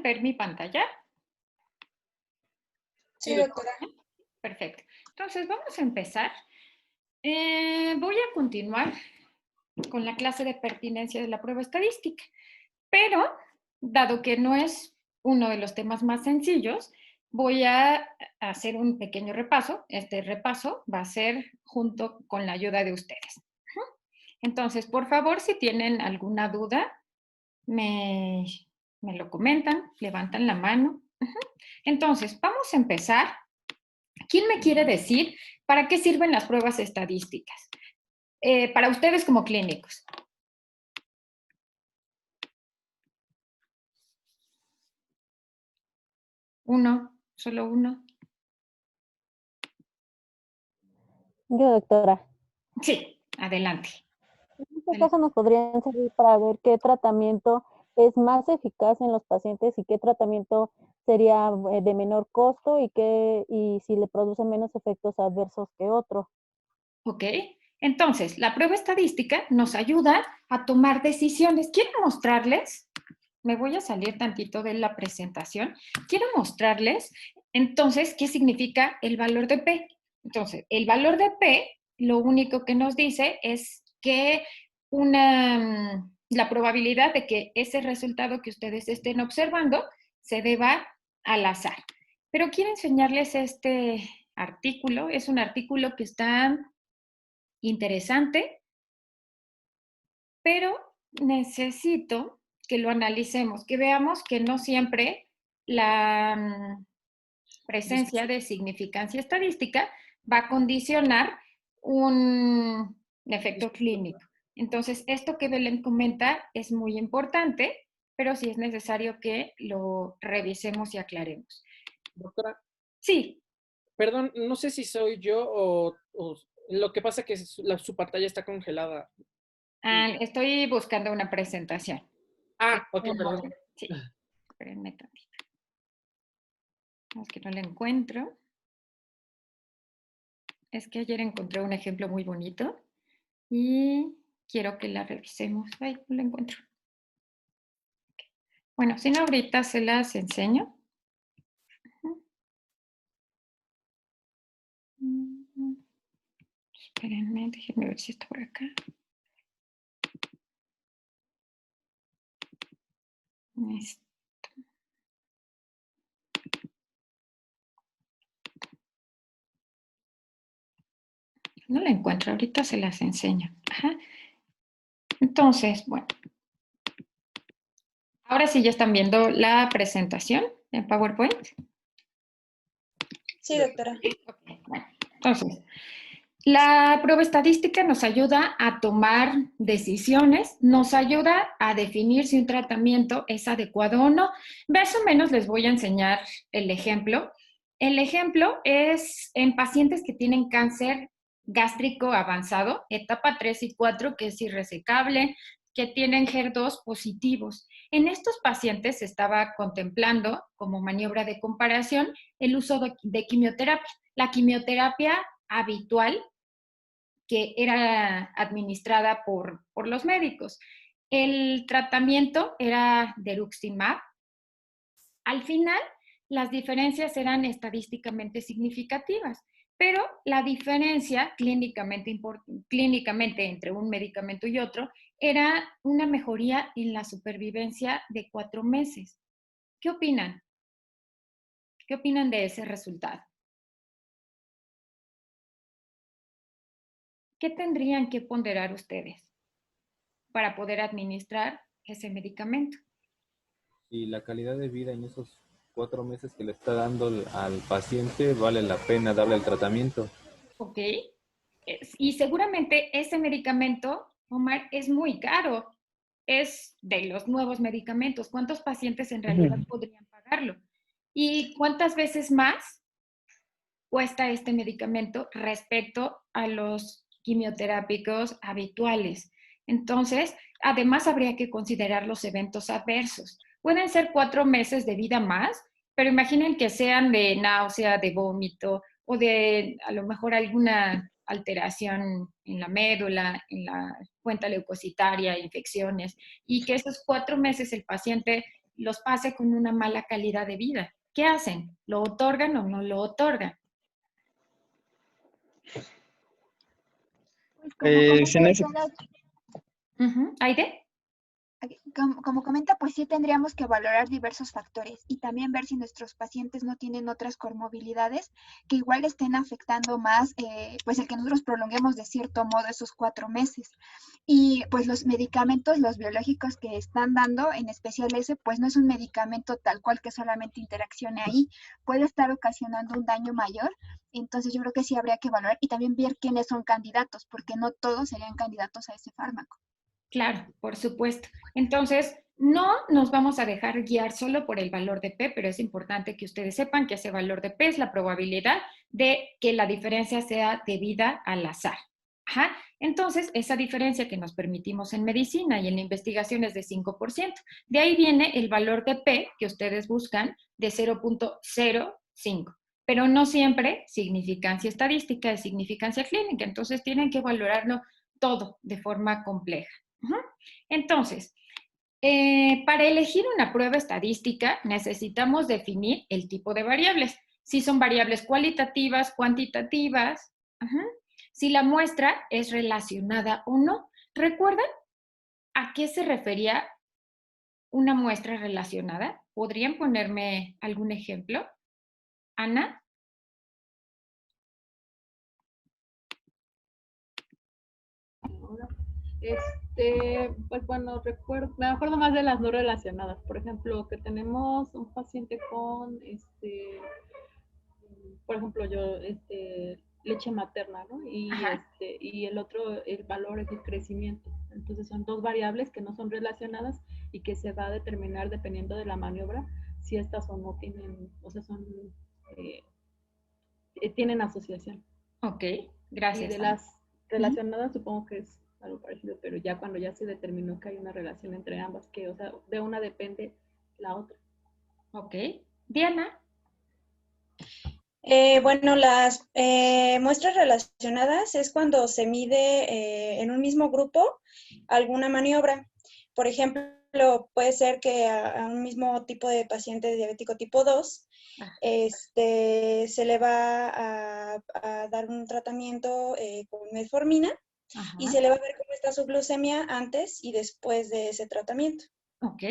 ¿Pueden ver mi pantalla? Sí, doctora. Perfecto. Entonces, vamos a empezar. Voy a continuar con la clase de pertinencia de la prueba estadística, pero dado que no es uno de los temas más sencillos, voy a hacer un pequeño repaso. Este repaso va a ser junto con la ayuda de ustedes. Entonces, por favor, si tienen alguna duda, me lo comentan, levantan la mano. Entonces, vamos a empezar. ¿Quién me quiere decir para qué sirven las pruebas estadísticas? Para ustedes como clínicos. Uno, solo uno. Yo, doctora. Sí, adelante. En este caso nos podrían servir para ver qué tratamiento es más eficaz en los pacientes y qué tratamiento sería de menor costo y si le produce menos efectos adversos que otro. Ok, entonces la prueba estadística nos ayuda a tomar decisiones. Quiero mostrarles, me voy a salir tantito de la presentación, quiero mostrarles entonces qué significa el valor de P. Entonces, el valor de P lo único que nos dice es que la probabilidad de que ese resultado que ustedes estén observando se deba al azar. Pero quiero enseñarles este artículo. Es un artículo que está interesante, pero necesito que lo analicemos, que veamos que no siempre la presencia de significancia estadística va a condicionar un efecto clínico. Entonces, esto que Belén comenta es muy importante, pero sí es necesario que lo revisemos y aclaremos. Doctora, Sí. perdón, no sé si soy yo o lo que pasa es que su pantalla está congelada. Estoy buscando una presentación. Ok, perdón. Sí, espérenme tantito. Es que no la encuentro. Es que ayer encontré un ejemplo muy bonito y quiero que la revisemos. Ay, no la encuentro. Bueno, si no, ahorita se las enseño. Espérenme, déjenme ver si está por acá. No la encuentro, ahorita se las enseño. Ajá. Entonces, bueno. Ahora sí ya están viendo la presentación en PowerPoint. Sí, doctora. Okay, bueno, entonces, la prueba estadística nos ayuda a tomar decisiones, nos ayuda a definir si un tratamiento es adecuado o no. Más o menos les voy a enseñar el ejemplo. El ejemplo es en pacientes que tienen cáncer gástrico avanzado, etapa 3 y 4, que es irresecable, que tienen HER2 positivos. En estos pacientes se estaba contemplando como maniobra de comparación el uso de quimioterapia. La quimioterapia habitual que era administrada por los médicos. El tratamiento era deruximab. Al final, las diferencias eran estadísticamente significativas, pero la diferencia clínicamente entre un medicamento y otro era una mejoría en la supervivencia de 4 meses. ¿Qué opinan? ¿Qué opinan de ese resultado? ¿Qué tendrían que ponderar ustedes para poder administrar ese medicamento? Y la calidad de vida en esos 4 meses que le está dando al paciente, vale la pena darle el tratamiento. ¿Ok? Y seguramente ese medicamento, Omar, es muy caro. Es de los nuevos medicamentos. ¿Cuántos pacientes en realidad podrían pagarlo? ¿Y cuántas veces más cuesta este medicamento respecto a los quimioterápicos habituales? Entonces, además habría que considerar los eventos adversos. Pueden ser 4 meses de vida más, pero imaginen que sean de náusea, de vómito o de a lo mejor alguna alteración en la médula, en la cuenta leucocitaria, infecciones, y que esos 4 meses el paciente los pase con una mala calidad de vida. ¿Qué hacen? ¿Lo otorgan o no lo otorgan? Pues como Si en ese- ¿Aide? como comenta, pues sí tendríamos que valorar diversos factores y también ver si nuestros pacientes no tienen otras comorbilidades que igual estén afectando más, pues el que nosotros prolonguemos de cierto modo esos 4 meses. Y pues los medicamentos, los biológicos que están dando, en especial ese, pues no es un medicamento tal cual que solamente interaccione ahí, puede estar ocasionando un daño mayor. Entonces yo creo que sí habría que valorar y también ver quiénes son candidatos, porque no todos serían candidatos a ese fármaco. Claro, por supuesto. Entonces, no nos vamos a dejar guiar solo por el valor de P, pero es importante que ustedes sepan que ese valor de P es la probabilidad de que la diferencia sea debida al azar. Ajá. Entonces, esa diferencia que nos permitimos en medicina y en la investigación es de 5%. De ahí viene el valor de P que ustedes buscan de 0.05. Pero no siempre significancia estadística es significancia clínica. Entonces, tienen que valorarlo todo de forma compleja. Entonces, para elegir una prueba estadística necesitamos definir el tipo de variables. Si son variables cualitativas, cuantitativas, si la muestra es relacionada o no. ¿Recuerdan a qué se refería una muestra relacionada? ¿Podrían ponerme algún ejemplo? Ana. Pues bueno, me acuerdo más de las no relacionadas. Por ejemplo, que tenemos un paciente con, por ejemplo, leche materna, ¿no? Y el otro, el valor es el crecimiento. Entonces son dos variables que no son relacionadas y que se va a determinar dependiendo de la maniobra si estas o no tienen, o sea, tienen asociación. Ok, gracias. Y de las relacionadas supongo que es algo parecido, pero ya cuando ya se determinó que hay una relación entre ambas, que, o sea, de una depende la otra. Ok. Diana. Bueno, las muestras relacionadas es cuando se mide en un mismo grupo alguna maniobra. Por ejemplo, puede ser que a un mismo tipo de paciente diabético tipo 2 se le va a dar un tratamiento con metformina y se le va a ver cómo está su glucemia antes y después de ese tratamiento. Ok.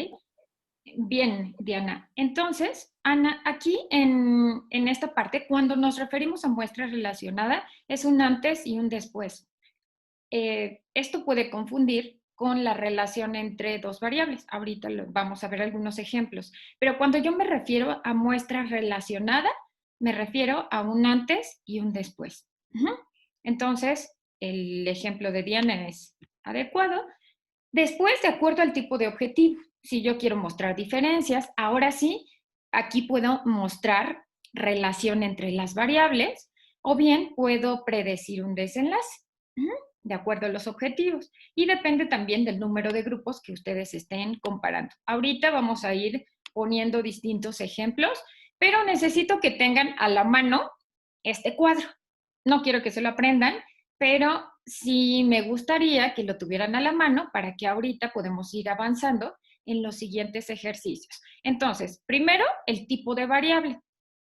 Bien, Diana. Entonces, Ana, aquí en esta parte, cuando nos referimos a muestra relacionada, es un antes y un después. Esto puede confundir con la relación entre dos variables. Ahorita vamos a ver algunos ejemplos. Pero cuando yo me refiero a muestra relacionada, me refiero a un antes y un después. Entonces, el ejemplo de Diana es adecuado. Después, de acuerdo al tipo de objetivo, si yo quiero mostrar diferencias, ahora sí, aquí puedo mostrar relación entre las variables o bien puedo predecir un desenlace de acuerdo a los objetivos y depende también del número de grupos que ustedes estén comparando. Ahorita vamos a ir poniendo distintos ejemplos, pero necesito que tengan a la mano este cuadro. No quiero que se lo aprendan, pero sí me gustaría que lo tuvieran a la mano para que ahorita podamos ir avanzando en los siguientes ejercicios. Entonces, primero, el tipo de variable.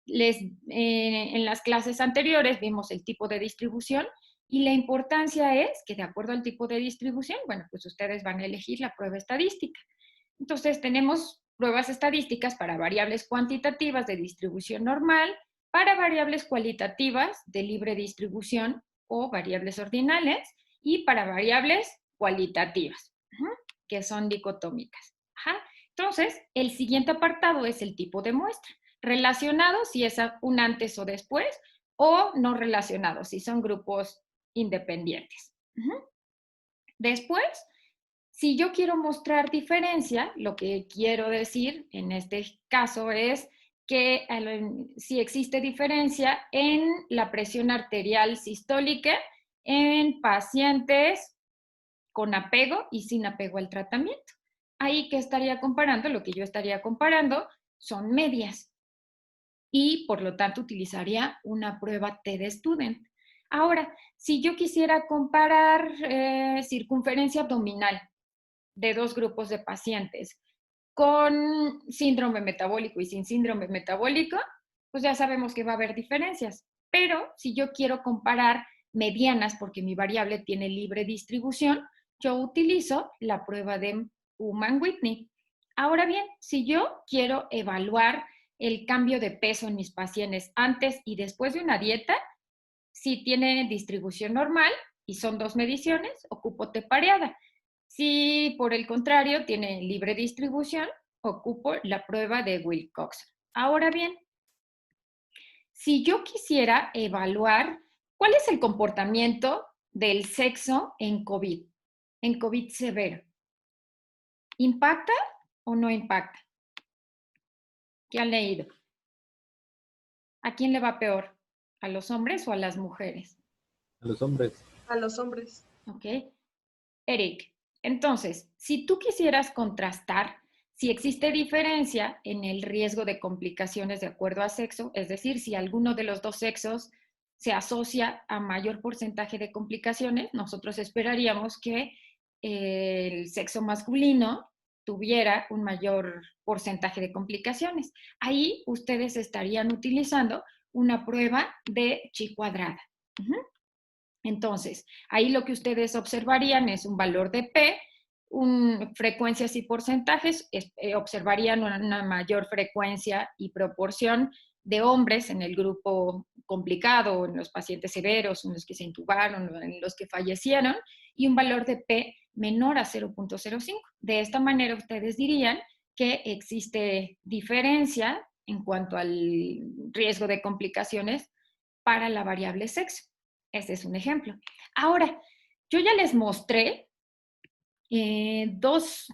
En las clases anteriores vimos el tipo de distribución y la importancia es que de acuerdo al tipo de distribución, bueno, pues ustedes van a elegir la prueba estadística. Entonces, tenemos pruebas estadísticas para variables cuantitativas de distribución normal, para variables cualitativas de libre distribución o variables ordinales y para variables cualitativas, que son dicotómicas. Entonces, el siguiente apartado es el tipo de muestra. Relacionado si es un antes o después, o no relacionado si son grupos independientes. Después, si yo quiero mostrar diferencia, lo que quiero decir en este caso es que si existe diferencia en la presión arterial sistólica en pacientes con apego y sin apego al tratamiento. Ahí que estaría comparando, lo que yo estaría comparando son medias y por lo tanto utilizaría una prueba T-de-Student. Ahora, si yo quisiera comparar circunferencia abdominal de dos grupos de pacientes con síndrome metabólico y sin síndrome metabólico, pues ya sabemos que va a haber diferencias. Pero si yo quiero comparar medianas, porque mi variable tiene libre distribución, yo utilizo la prueba de Ullmann-Whitney. Ahora bien, si yo quiero evaluar el cambio de peso en mis pacientes antes y después de una dieta, si tiene distribución normal y son 2 mediciones, ocupo T pareada. Si por el contrario tiene libre distribución, ocupo la prueba de Wilcox. Ahora bien, si yo quisiera evaluar cuál es el comportamiento del sexo en COVID severo, ¿impacta o no impacta? ¿Qué han leído? ¿A quién le va peor? ¿A los hombres o a las mujeres? A los hombres. A los hombres. ¿Ok? Eric, entonces, si tú quisieras contrastar si existe diferencia en el riesgo de complicaciones de acuerdo a sexo, es decir, si alguno de los dos sexos se asocia a mayor porcentaje de complicaciones, nosotros esperaríamos que el sexo masculino tuviera un mayor porcentaje de complicaciones. Ahí ustedes estarían utilizando una prueba de chi cuadrada. Entonces, ahí lo que ustedes observarían es un valor de P, frecuencias y porcentajes, observarían una mayor frecuencia y proporción de hombres en el grupo complicado, en los pacientes severos, en los que se intubaron, en los que fallecieron, y un valor de P menor a 0.05. De esta manera ustedes dirían que existe diferencia en cuanto al riesgo de complicaciones para la variable sexo. Este es un ejemplo. Ahora, yo ya les mostré dos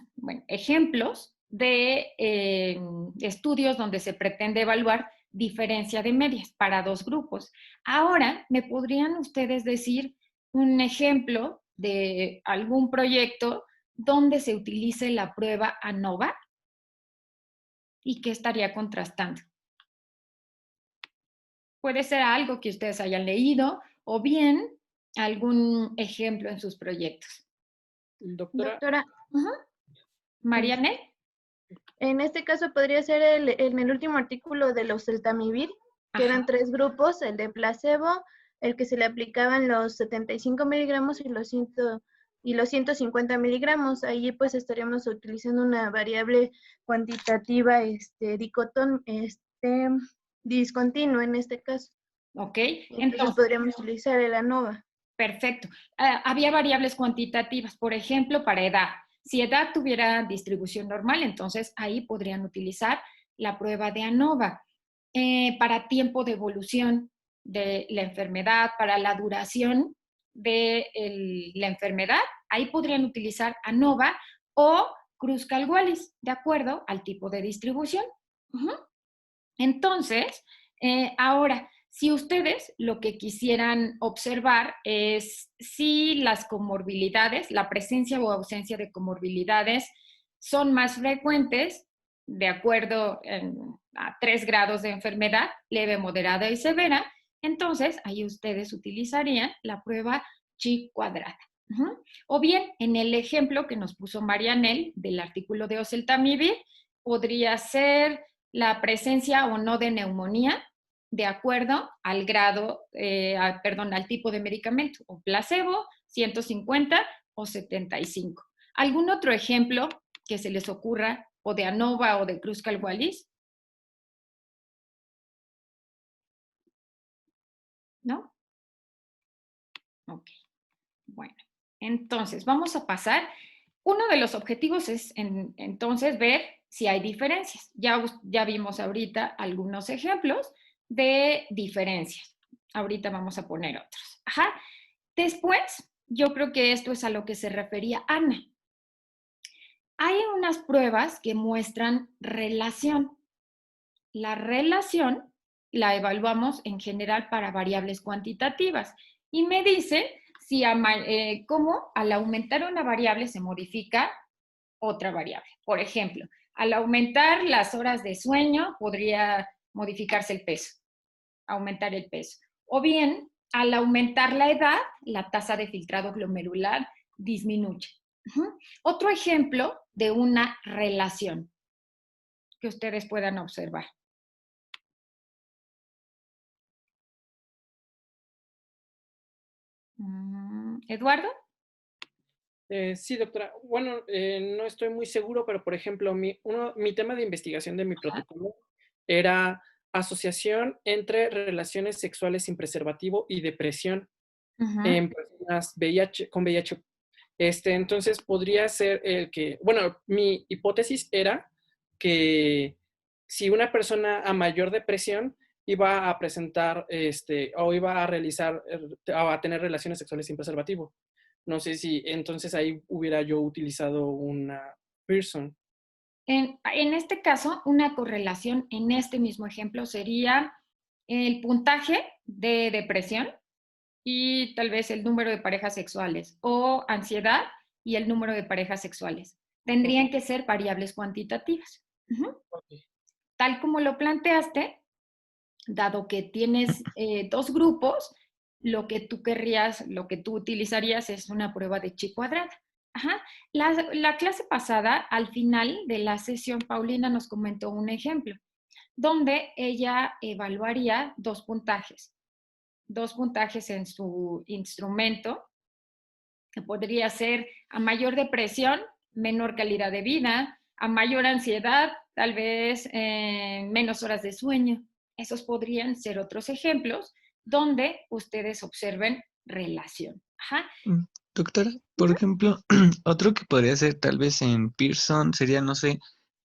ejemplos de estudios donde se pretende evaluar diferencia de medias para dos grupos. Ahora, ¿me podrían ustedes decir un ejemplo de algún proyecto donde se utilice la prueba ANOVA y qué estaría contrastando? Puede ser algo que ustedes hayan leído o bien algún ejemplo en sus proyectos. Doctora, Doctora, Mariane. en este caso podría ser en el último artículo de los Oseltamivir, que eran 3 grupos, el de placebo, el que se le aplicaban los 75 miligramos y los 150 miligramos. Ahí pues estaríamos utilizando una variable cuantitativa discontinua en este caso. Ok, Entonces podríamos utilizar el ANOVA. Perfecto. Había variables cuantitativas, por ejemplo, para edad. Si edad tuviera distribución normal, entonces ahí podrían utilizar la prueba de ANOVA. Para tiempo de evolución de la enfermedad, para la duración de la enfermedad, ahí podrían utilizar ANOVA o Kruskal-Wallis, de acuerdo al tipo de distribución. Entonces, ahora, si ustedes lo que quisieran observar es si las comorbilidades, la presencia o ausencia de comorbilidades son más frecuentes de acuerdo a 3 grados de enfermedad, leve, moderada y severa, entonces ahí ustedes utilizarían la prueba chi cuadrada. O bien, en el ejemplo que nos puso Marianel del artículo de Oseltamivir, podría ser la presencia o no de neumonía de acuerdo al grado, al tipo de medicamento, o placebo, 150 o 75. ¿Algún otro ejemplo que se les ocurra, o de ANOVA o de Kruskal-Wallis? ¿No? Ok, bueno. Entonces, vamos a pasar. Uno de los objetivos es entonces ver si hay diferencias. Ya vimos ahorita algunos ejemplos de diferencias. Ahorita vamos a poner otros. Después, yo creo que esto es a lo que se refería Ana. Hay unas pruebas que muestran relación. La relación la evaluamos en general para variables cuantitativas y me dice si cómo al aumentar una variable se modifica otra variable. Por ejemplo, al aumentar las horas de sueño podría modificarse el peso, aumentar el peso. O bien, al aumentar la edad, la tasa de filtrado glomerular disminuye. Otro ejemplo de una relación. que ustedes puedan observar. ¿Eduardo? Sí, doctora. Bueno, no estoy muy seguro, pero por ejemplo, mi tema de investigación de mi protocolo era asociación entre relaciones sexuales sin preservativo y depresión en personas con VIH. Entonces podría ser el que, bueno, mi hipótesis era que si una persona a mayor depresión iba a presentar, o iba a realizar, a tener relaciones sexuales sin preservativo. No sé si entonces ahí hubiera yo utilizado una Pearson. En este caso, una correlación en este mismo ejemplo sería el puntaje de depresión y tal vez el número de parejas sexuales, o ansiedad y el número de parejas sexuales. Tendrían que ser variables cuantitativas. Okay. Tal como lo planteaste, dado que tienes dos grupos, lo que tú querrías, lo que tú utilizarías es una prueba de chi cuadrada. Ajá. La clase pasada, al final de la sesión, Paulina nos comentó un ejemplo, donde ella evaluaría dos puntajes en su instrumento, que podría ser a mayor depresión, menor calidad de vida, a mayor ansiedad, tal vez menos horas de sueño. Esos podrían ser otros ejemplos donde ustedes observen relación. Ajá. Doctora, por ejemplo, otro que podría ser tal vez en Pearson sería, no sé,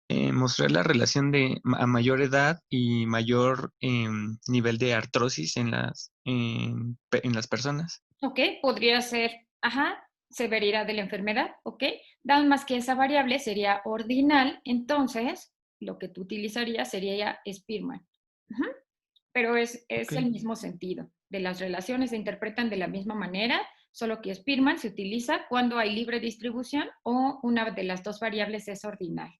mostrar la relación de a mayor edad y mayor nivel de artrosis en las personas. Ok, podría ser, severidad de la enfermedad, ok. Nada más que esa variable sería ordinal, entonces lo que tú utilizarías sería ya Spearman. Pero es Okay. el mismo sentido. De las relaciones se interpretan de la misma manera, solo que Spearman se utiliza cuando hay libre distribución o una de las dos variables es ordinal.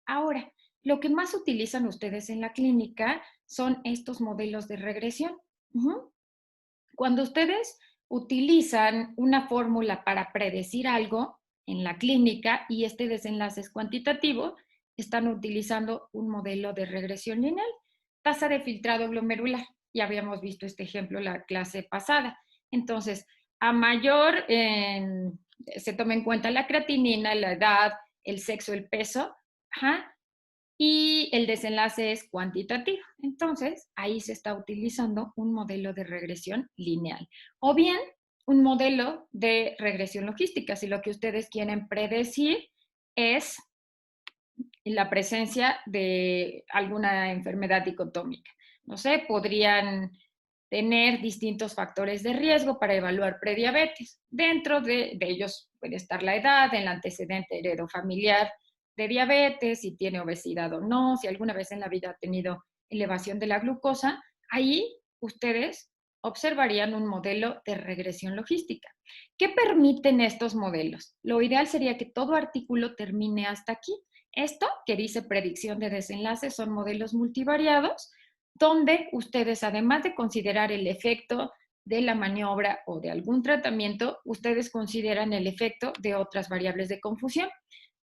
Ahora, lo que más utilizan ustedes en la clínica son estos modelos de regresión. Cuando ustedes utilizan una fórmula para predecir algo en la clínica y este desenlace es cuantitativo, están utilizando un modelo de regresión lineal. Tasa de filtrado glomerular. Ya habíamos visto este ejemplo en la clase pasada. Entonces, a mayor se toma en cuenta la creatinina, la edad, el sexo, el peso, y el desenlace es cuantitativo. Entonces, ahí se está utilizando un modelo de regresión lineal. O bien, un modelo de regresión logística, si lo que ustedes quieren predecir es la presencia de alguna enfermedad dicotómica. No sé, podrían tener distintos factores de riesgo para evaluar prediabetes. Dentro de ellos puede estar la edad, el antecedente heredofamiliar de diabetes, si tiene obesidad o no, si alguna vez en la vida ha tenido elevación de la glucosa. Ahí ustedes observarían un modelo de regresión logística. ¿Qué permiten estos modelos? Lo ideal sería que todo artículo termine hasta aquí. Esto que dice predicción de desenlace son modelos multivariados, donde ustedes, además de considerar el efecto de la maniobra o de algún tratamiento, ustedes consideran el efecto de otras variables de confusión.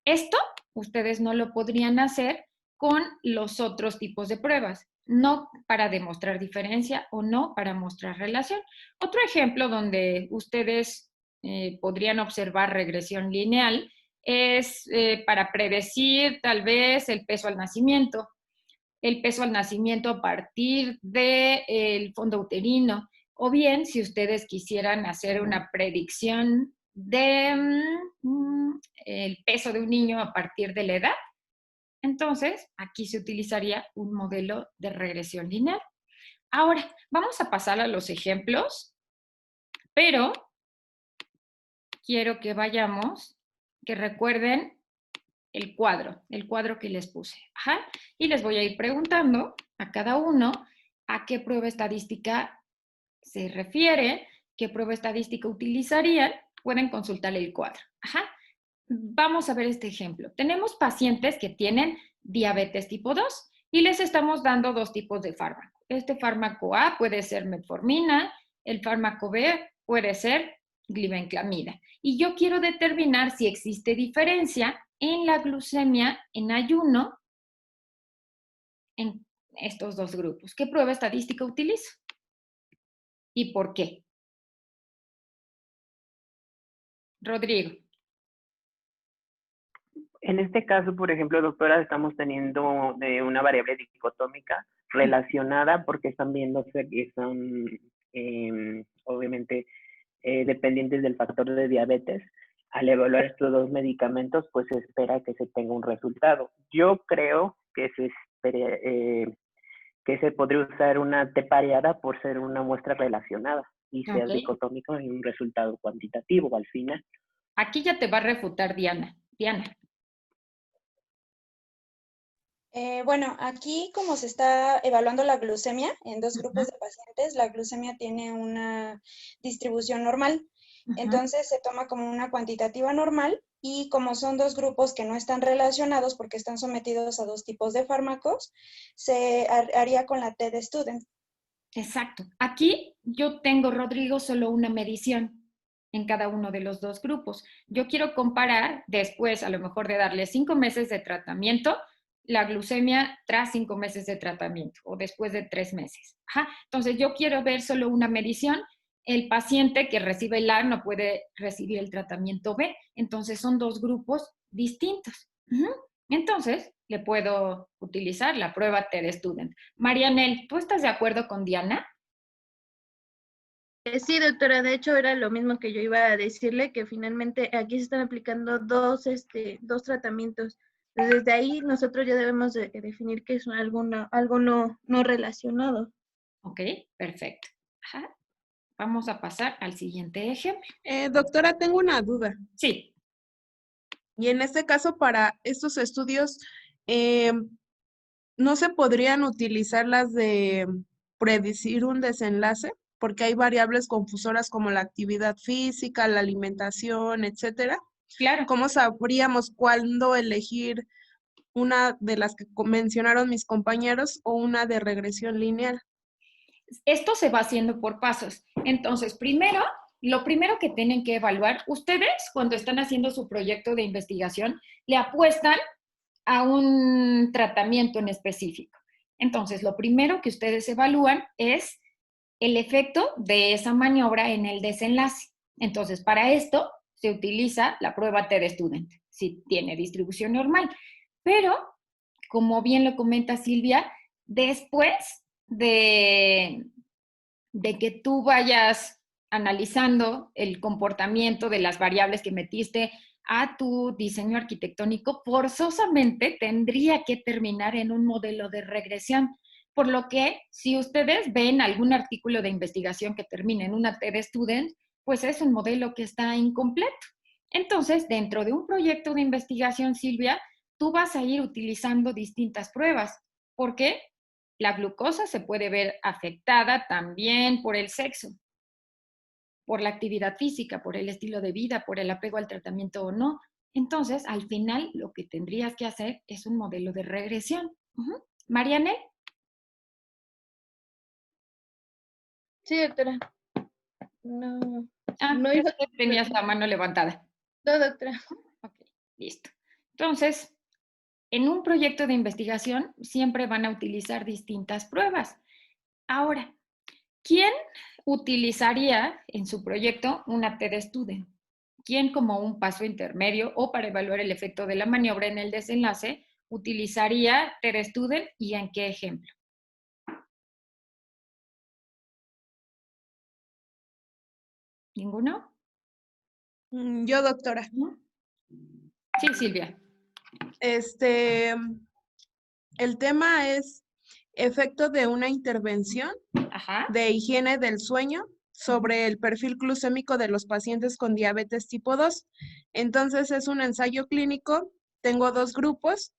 Esto ustedes no lo podrían hacer con los otros tipos de pruebas, no para demostrar diferencia o no para mostrar relación. Otro ejemplo donde ustedes podrían observar regresión lineal es para predecir tal vez el peso al nacimiento a partir del fondo uterino, o bien si ustedes quisieran hacer una predicción de el peso de un niño a partir de la edad, entonces aquí se utilizaría un modelo de regresión lineal. Ahora, vamos a pasar a los ejemplos, pero quiero que vayamos, que recuerden el cuadro que les puse. Y les voy a ir preguntando a cada uno a qué prueba estadística se refiere, qué prueba estadística utilizarían. Pueden consultar el cuadro. Vamos a ver este ejemplo. Tenemos pacientes que tienen diabetes tipo 2 y les estamos dando dos tipos de fármaco. Este fármaco A puede ser metformina, el fármaco B puede ser glibenclamida. Y yo quiero determinar si existe diferencia en la glucemia en ayuno en estos dos grupos. ¿Qué prueba estadística utilizo? ¿Y por qué? Rodrigo. En este caso, por ejemplo, doctora, estamos teniendo una variable dicotómica relacionada porque están viéndose que son obviamente dependientes del factor de diabetes. Al evaluar estos dos medicamentos, pues se espera que se tenga un resultado. Yo creo que se podría usar una T pareada por ser una muestra relacionada y ser dicotómico en un resultado cuantitativo al final. Aquí ya te va a refutar Diana. Diana. Bueno, aquí como se está evaluando la glucemia en dos grupos de pacientes, la glucemia tiene una distribución normal. Entonces se toma como una cuantitativa normal y como son dos grupos que no están relacionados porque están sometidos a dos tipos de fármacos, se haría con la T de student. Exacto. Aquí yo tengo, Rodrigo, solo una medición en cada uno de los dos grupos. Yo quiero comparar después, a lo mejor de darle 5 meses de tratamiento, la glucemia tras 5 meses de tratamiento o después de 3 meses. Entonces yo quiero ver solo una medición. El paciente que recibe el A no puede recibir el tratamiento B. Entonces son dos grupos distintos. Entonces le puedo utilizar la prueba TED Student. Marianel, ¿tú estás de acuerdo con Diana? Sí, doctora, de hecho era lo mismo que yo iba a decirle, que finalmente aquí se están aplicando dos tratamientos. Entonces, desde ahí nosotros ya debemos de definir que es algo no relacionado. Ok, perfecto. Vamos a pasar al siguiente ejemplo. Doctora, tengo una duda. Sí. Y en este caso, para estos estudios, ¿no se podrían utilizar las de predecir un desenlace? Porque hay variables confusoras como la actividad física, la alimentación, etcétera. Claro. ¿Cómo sabríamos cuándo elegir una de las que mencionaron mis compañeros o una de regresión lineal? Esto se va haciendo por pasos. Entonces, lo primero que tienen que evaluar, ustedes cuando están haciendo su proyecto de investigación, le apuestan a un tratamiento en específico. Entonces, lo primero que ustedes evalúan es el efecto de esa maniobra en el desenlace. Entonces, para esto se utiliza la prueba TED Student, si tiene distribución normal. Pero, como bien lo comenta Silvia, después de que tú vayas analizando el comportamiento de las variables que metiste a tu diseño arquitectónico, forzosamente tendría que terminar en un modelo de regresión. Por lo que, si ustedes ven algún artículo de investigación que termine en una TED Student, pues es un modelo que está incompleto. Entonces, dentro de un proyecto de investigación, Silvia, tú vas a ir utilizando distintas pruebas. ¿Por qué? La glucosa se puede ver afectada también por el sexo, por la actividad física, por el estilo de vida, por el apego al tratamiento o no. Entonces, al final, lo que tendrías que hacer es un modelo de regresión. Marianel. Sí, doctora. No. No iba a tenías la mano levantada. No, doctora. Ok, listo. Entonces, en un proyecto de investigación siempre van a utilizar distintas pruebas. Ahora, ¿quién utilizaría en su proyecto una TED Student? ¿Quién como un paso intermedio o para evaluar el efecto de la maniobra en el desenlace utilizaría TED Student y en qué ejemplo? ¿Ninguno? Yo, doctora. Sí, Silvia. El tema es efecto de una intervención de higiene del sueño sobre el perfil glucémico de los pacientes con diabetes tipo 2. Entonces es un ensayo clínico, tengo dos grupos,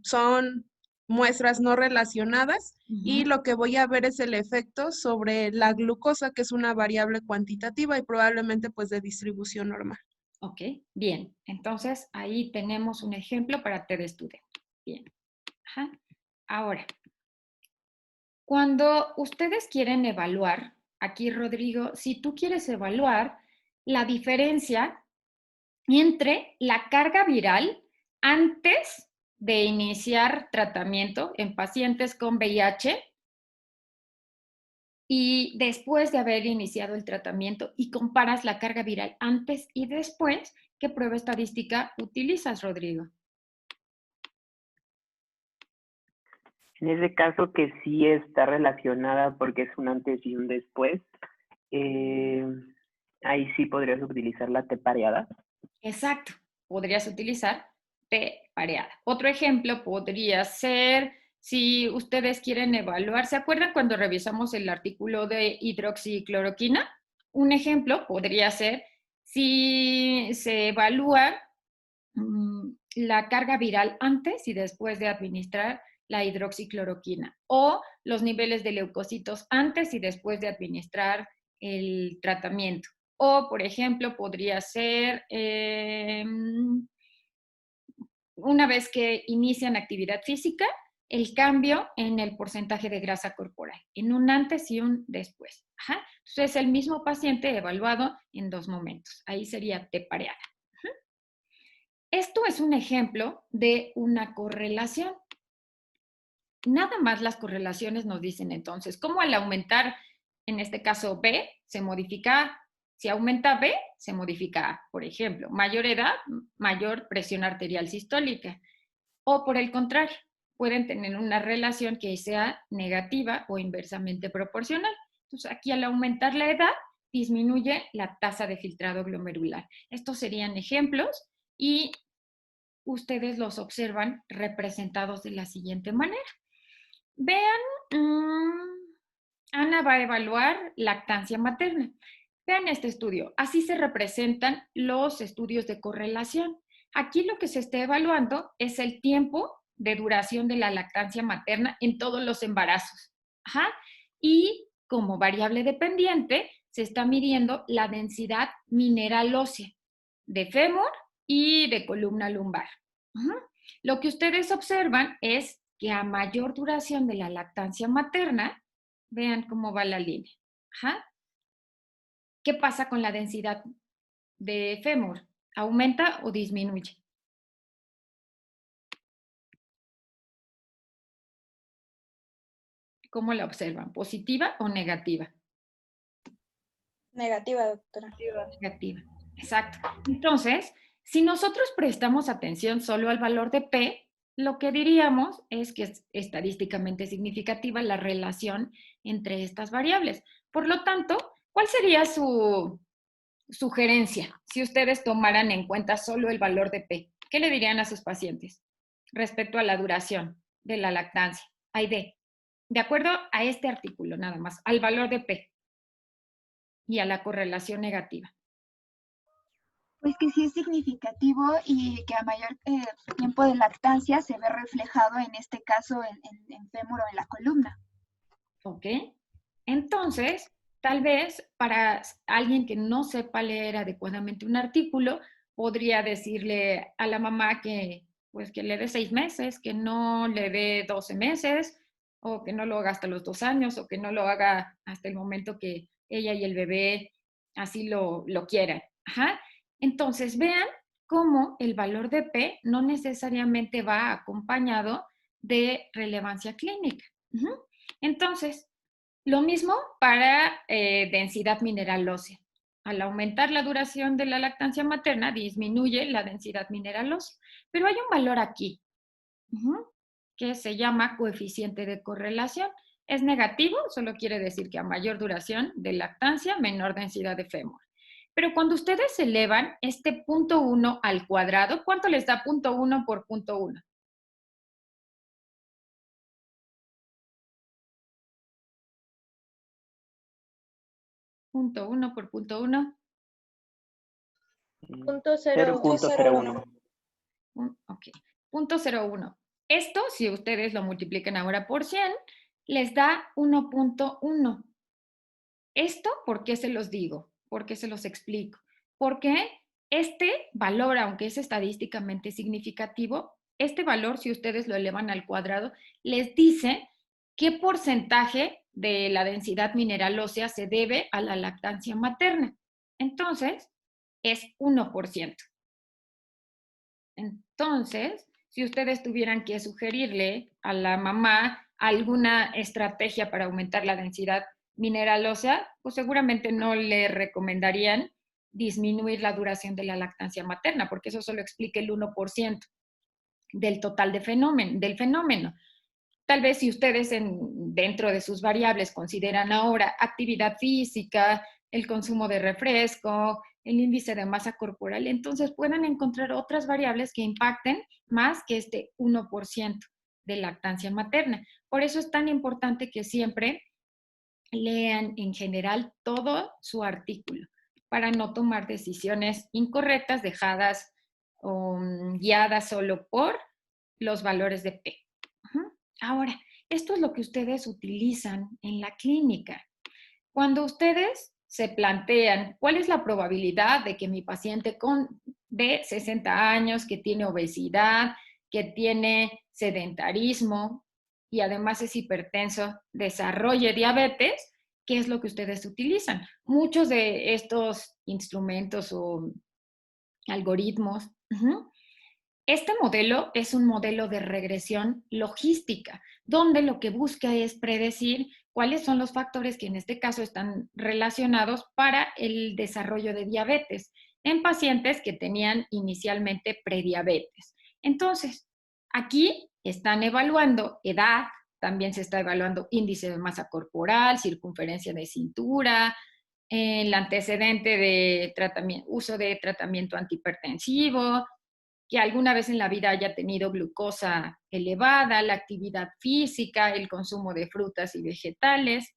son muestras no relacionadas y lo que voy a ver es el efecto sobre la glucosa, que es una variable cuantitativa y probablemente pues de distribución normal. Ok, bien. Entonces, ahí tenemos un ejemplo para TED Student. Bien. Ahora, cuando ustedes quieren evaluar, aquí Rodrigo, si tú quieres evaluar la diferencia entre la carga viral antes de iniciar tratamiento en pacientes con VIH y después de haber iniciado el tratamiento y comparas la carga viral antes y después, ¿qué prueba estadística utilizas, Rodrigo? En ese caso que sí está relacionada porque es un antes y un después, ahí sí podrías utilizar la T pareada. Exacto, podrías utilizar T pareada. Otro ejemplo podría ser si ustedes quieren evaluar, ¿se acuerdan cuando revisamos el artículo de hidroxicloroquina? Un ejemplo podría ser si se evalúa la carga viral antes y después de administrar la hidroxicloroquina o los niveles de leucocitos antes y después de administrar el tratamiento. O, por ejemplo, podría ser una vez que inician actividad física, el cambio en el porcentaje de grasa corporal, en un antes y un después. Ajá. Entonces, es el mismo paciente evaluado en dos momentos. Ahí sería T pareada. Esto es un ejemplo de una correlación. Nada más las correlaciones nos dicen entonces cómo al aumentar, en este caso B, se modifica A. Si aumenta B, se modifica A. Por ejemplo, mayor edad, mayor presión arterial sistólica. O por el contrario, pueden tener una relación que sea negativa o inversamente proporcional. Entonces, aquí al aumentar la edad, disminuye la tasa de filtrado glomerular. Estos serían ejemplos y ustedes los observan representados de la siguiente manera. Vean, Ana va a evaluar lactancia materna. Vean este estudio. Así se representan los estudios de correlación. Aquí lo que se está evaluando es el tiempo de duración de la lactancia materna en todos los embarazos. Ajá. Y como variable dependiente, se está midiendo la densidad mineral ósea de fémur y de columna lumbar. Lo que ustedes observan es que a mayor duración de la lactancia materna, vean cómo va la línea. Ajá. ¿Qué pasa con la densidad de fémur? ¿Aumenta o disminuye? ¿Cómo la observan? ¿Positiva o negativa? Negativa, doctora. Negativa, exacto. Entonces, si nosotros prestamos atención solo al valor de P, lo que diríamos es que es estadísticamente significativa la relación entre estas variables. Por lo tanto, ¿cuál sería su sugerencia si ustedes tomaran en cuenta solo el valor de P? ¿Qué le dirían a sus pacientes respecto a la duración de la lactancia? Aide, de acuerdo a este artículo nada más, al valor de P y a la correlación negativa. Pues que sí es significativo y que a mayor tiempo de lactancia se ve reflejado en este caso en fémur o en la columna. Ok. Entonces, tal vez para alguien que no sepa leer adecuadamente un artículo, podría decirle a la mamá que, pues, que le dé 6 meses, que no le dé 12 meses, o que no lo haga hasta los 2 años, o que no lo haga hasta el momento que ella y el bebé así lo quieran. Ajá. Entonces, vean cómo el valor de P no necesariamente va acompañado de relevancia clínica. Entonces, lo mismo para densidad mineral ósea. Al aumentar la duración de la lactancia materna, disminuye la densidad mineral ósea. Pero hay un valor aquí, que se llama coeficiente de correlación. Es negativo, solo quiere decir que a mayor duración de lactancia, menor densidad de fémur. Pero cuando ustedes elevan este 0.1 al cuadrado, ¿cuánto les da 0.1 por 0.1? .1 por .1. 0.01. Ok, 0.01. Esto, si ustedes lo multiplican ahora por 100, les da 1.1. ¿Esto por qué se los digo? ¿Por qué se los explico? Porque este valor, aunque es estadísticamente significativo, este valor, si ustedes lo elevan al cuadrado, les dice qué porcentaje de la densidad mineral ósea se debe a la lactancia materna. Entonces, es 1%. Entonces, si ustedes tuvieran que sugerirle a la mamá alguna estrategia para aumentar la densidad mineral ósea, pues seguramente no le recomendarían disminuir la duración de la lactancia materna, porque eso solo explica el 1% del total del fenómeno. Tal vez si ustedes dentro de sus variables consideran ahora actividad física, el consumo de refresco, el índice de masa corporal, entonces pueden encontrar otras variables que impacten más que este 1% de lactancia materna. Por eso es tan importante que siempre lean en general todo su artículo para no tomar decisiones incorrectas dejadas o guiadas solo por los valores de P. Ahora, esto es lo que ustedes utilizan en la clínica. Cuando ustedes se plantean cuál es la probabilidad de que mi paciente de 60 años, que tiene obesidad, que tiene sedentarismo y además es hipertenso, desarrolle diabetes, ¿qué es lo que ustedes utilizan? Muchos de estos instrumentos o algoritmos, este modelo es un modelo de regresión logística, donde lo que busca es predecir cuáles son los factores que en este caso están relacionados para el desarrollo de diabetes en pacientes que tenían inicialmente prediabetes. Entonces, aquí están evaluando edad, también se está evaluando índice de masa corporal, circunferencia de cintura, el antecedente de uso de tratamiento antihipertensivo, que alguna vez en la vida haya tenido glucosa elevada, la actividad física, el consumo de frutas y vegetales.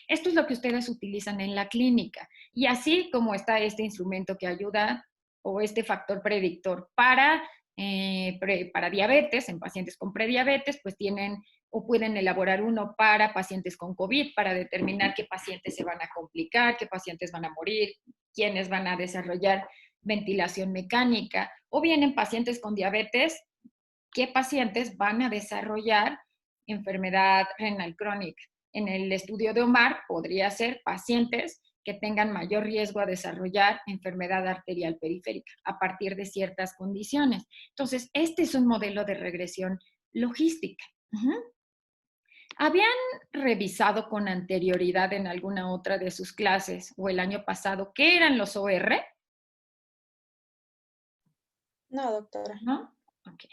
Esto es lo que ustedes utilizan en la clínica. Y así como está este instrumento que ayuda, o este factor predictor para diabetes, en pacientes con prediabetes, pues tienen o pueden elaborar uno para pacientes con COVID, para determinar qué pacientes se van a complicar, qué pacientes van a morir, quiénes van a desarrollar ventilación mecánica, o bien en pacientes con diabetes, qué pacientes van a desarrollar enfermedad renal crónica. En el estudio de Omar podría ser pacientes que tengan mayor riesgo a desarrollar enfermedad arterial periférica a partir de ciertas condiciones. Entonces, este es un modelo de regresión logística. ¿Habían revisado con anterioridad en alguna otra de sus clases o el año pasado qué eran los OR? No, doctora. ¿No? Ok.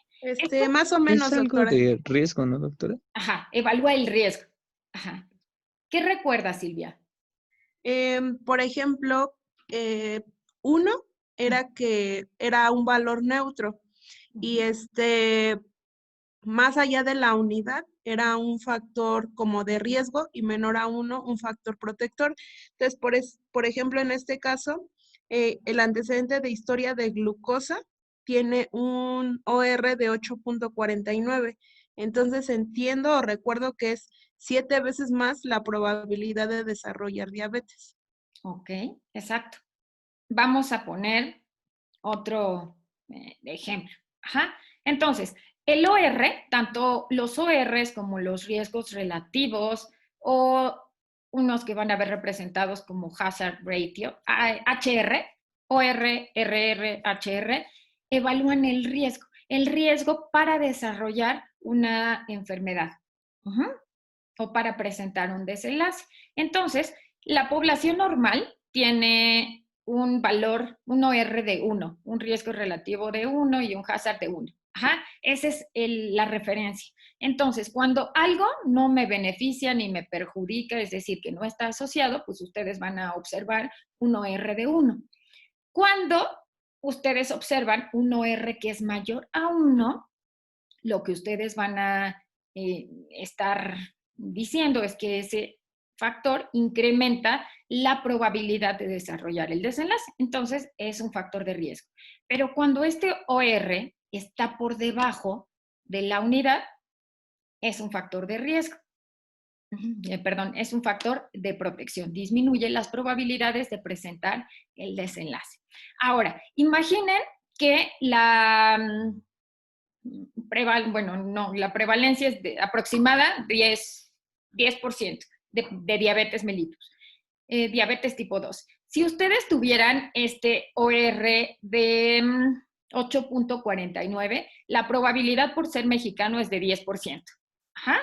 Más o menos, es algo doctora. de riesgo, ¿no, doctora? Ajá, evalúa el riesgo. Ajá. ¿Qué recuerda, Silvia? Por ejemplo, uno era que era un valor neutro y más allá de la unidad era un factor como de riesgo y menor a 1 un factor protector. Entonces, por ejemplo, en este caso, el antecedente de historia de glucosa tiene un OR de 8.49. Entonces entiendo o recuerdo que es 7 veces más la probabilidad de desarrollar diabetes. Ok, exacto. Vamos a poner otro ejemplo. Ajá. Entonces, el OR, tanto los ORs como los riesgos relativos o unos que van a ver representados como hazard ratio, HR, OR, RR, HR, evalúan el riesgo para desarrollar una enfermedad o para presentar un desenlace. Entonces, la población normal tiene un valor, un OR de 1, un riesgo relativo de 1 y un hazard de 1. Ajá, esa es la referencia. Entonces, cuando algo no me beneficia ni me perjudica, es decir, que no está asociado, pues ustedes van a observar un OR de 1. Cuando ustedes observan un OR que es mayor a 1, lo que ustedes van a estar diciendo es que ese factor incrementa la probabilidad de desarrollar el desenlace. Entonces, es un factor de riesgo. Pero cuando este OR está por debajo de la unidad, es un factor de riesgo. Perdón, es un factor de protección. Disminuye las probabilidades de presentar el desenlace. Ahora, imaginen que la prevalencia es aproximada 10% de diabetes mellitus, diabetes tipo 2. Si ustedes tuvieran este OR de 8.49. La probabilidad por ser mexicano es de 10%. Ajá.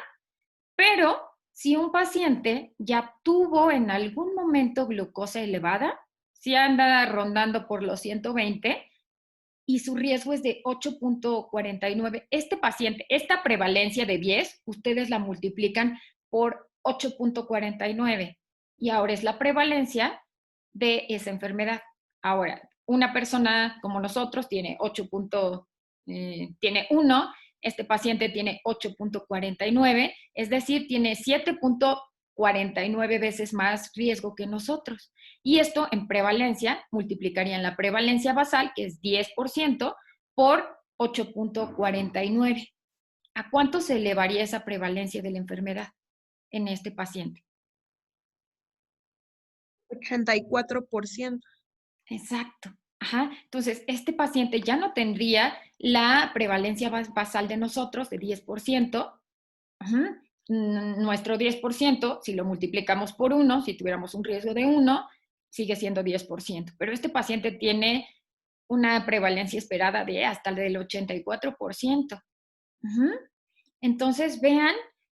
Pero si un paciente ya tuvo en algún momento glucosa elevada, si anda rondando por los 120 y su riesgo es de 8.49, este paciente, esta prevalencia de 10, ustedes la multiplican por 8.49 y ahora es la prevalencia de esa enfermedad. Ahora, una persona como nosotros tiene 1, este paciente tiene 8.49, es decir, tiene 7.49 veces más riesgo que nosotros. Y esto en prevalencia, multiplicarían la prevalencia basal, que es 10%, por 8.49. ¿A cuánto se elevaría esa prevalencia de la enfermedad en este paciente? 84%. Exacto. Ajá. Entonces, este paciente ya no tendría la prevalencia basal de nosotros de 10%. Ajá. Nuestro 10%, si lo multiplicamos por 1, si tuviéramos un riesgo de 1, sigue siendo 10%. Pero este paciente tiene una prevalencia esperada de hasta del 84%. Ajá. Entonces, vean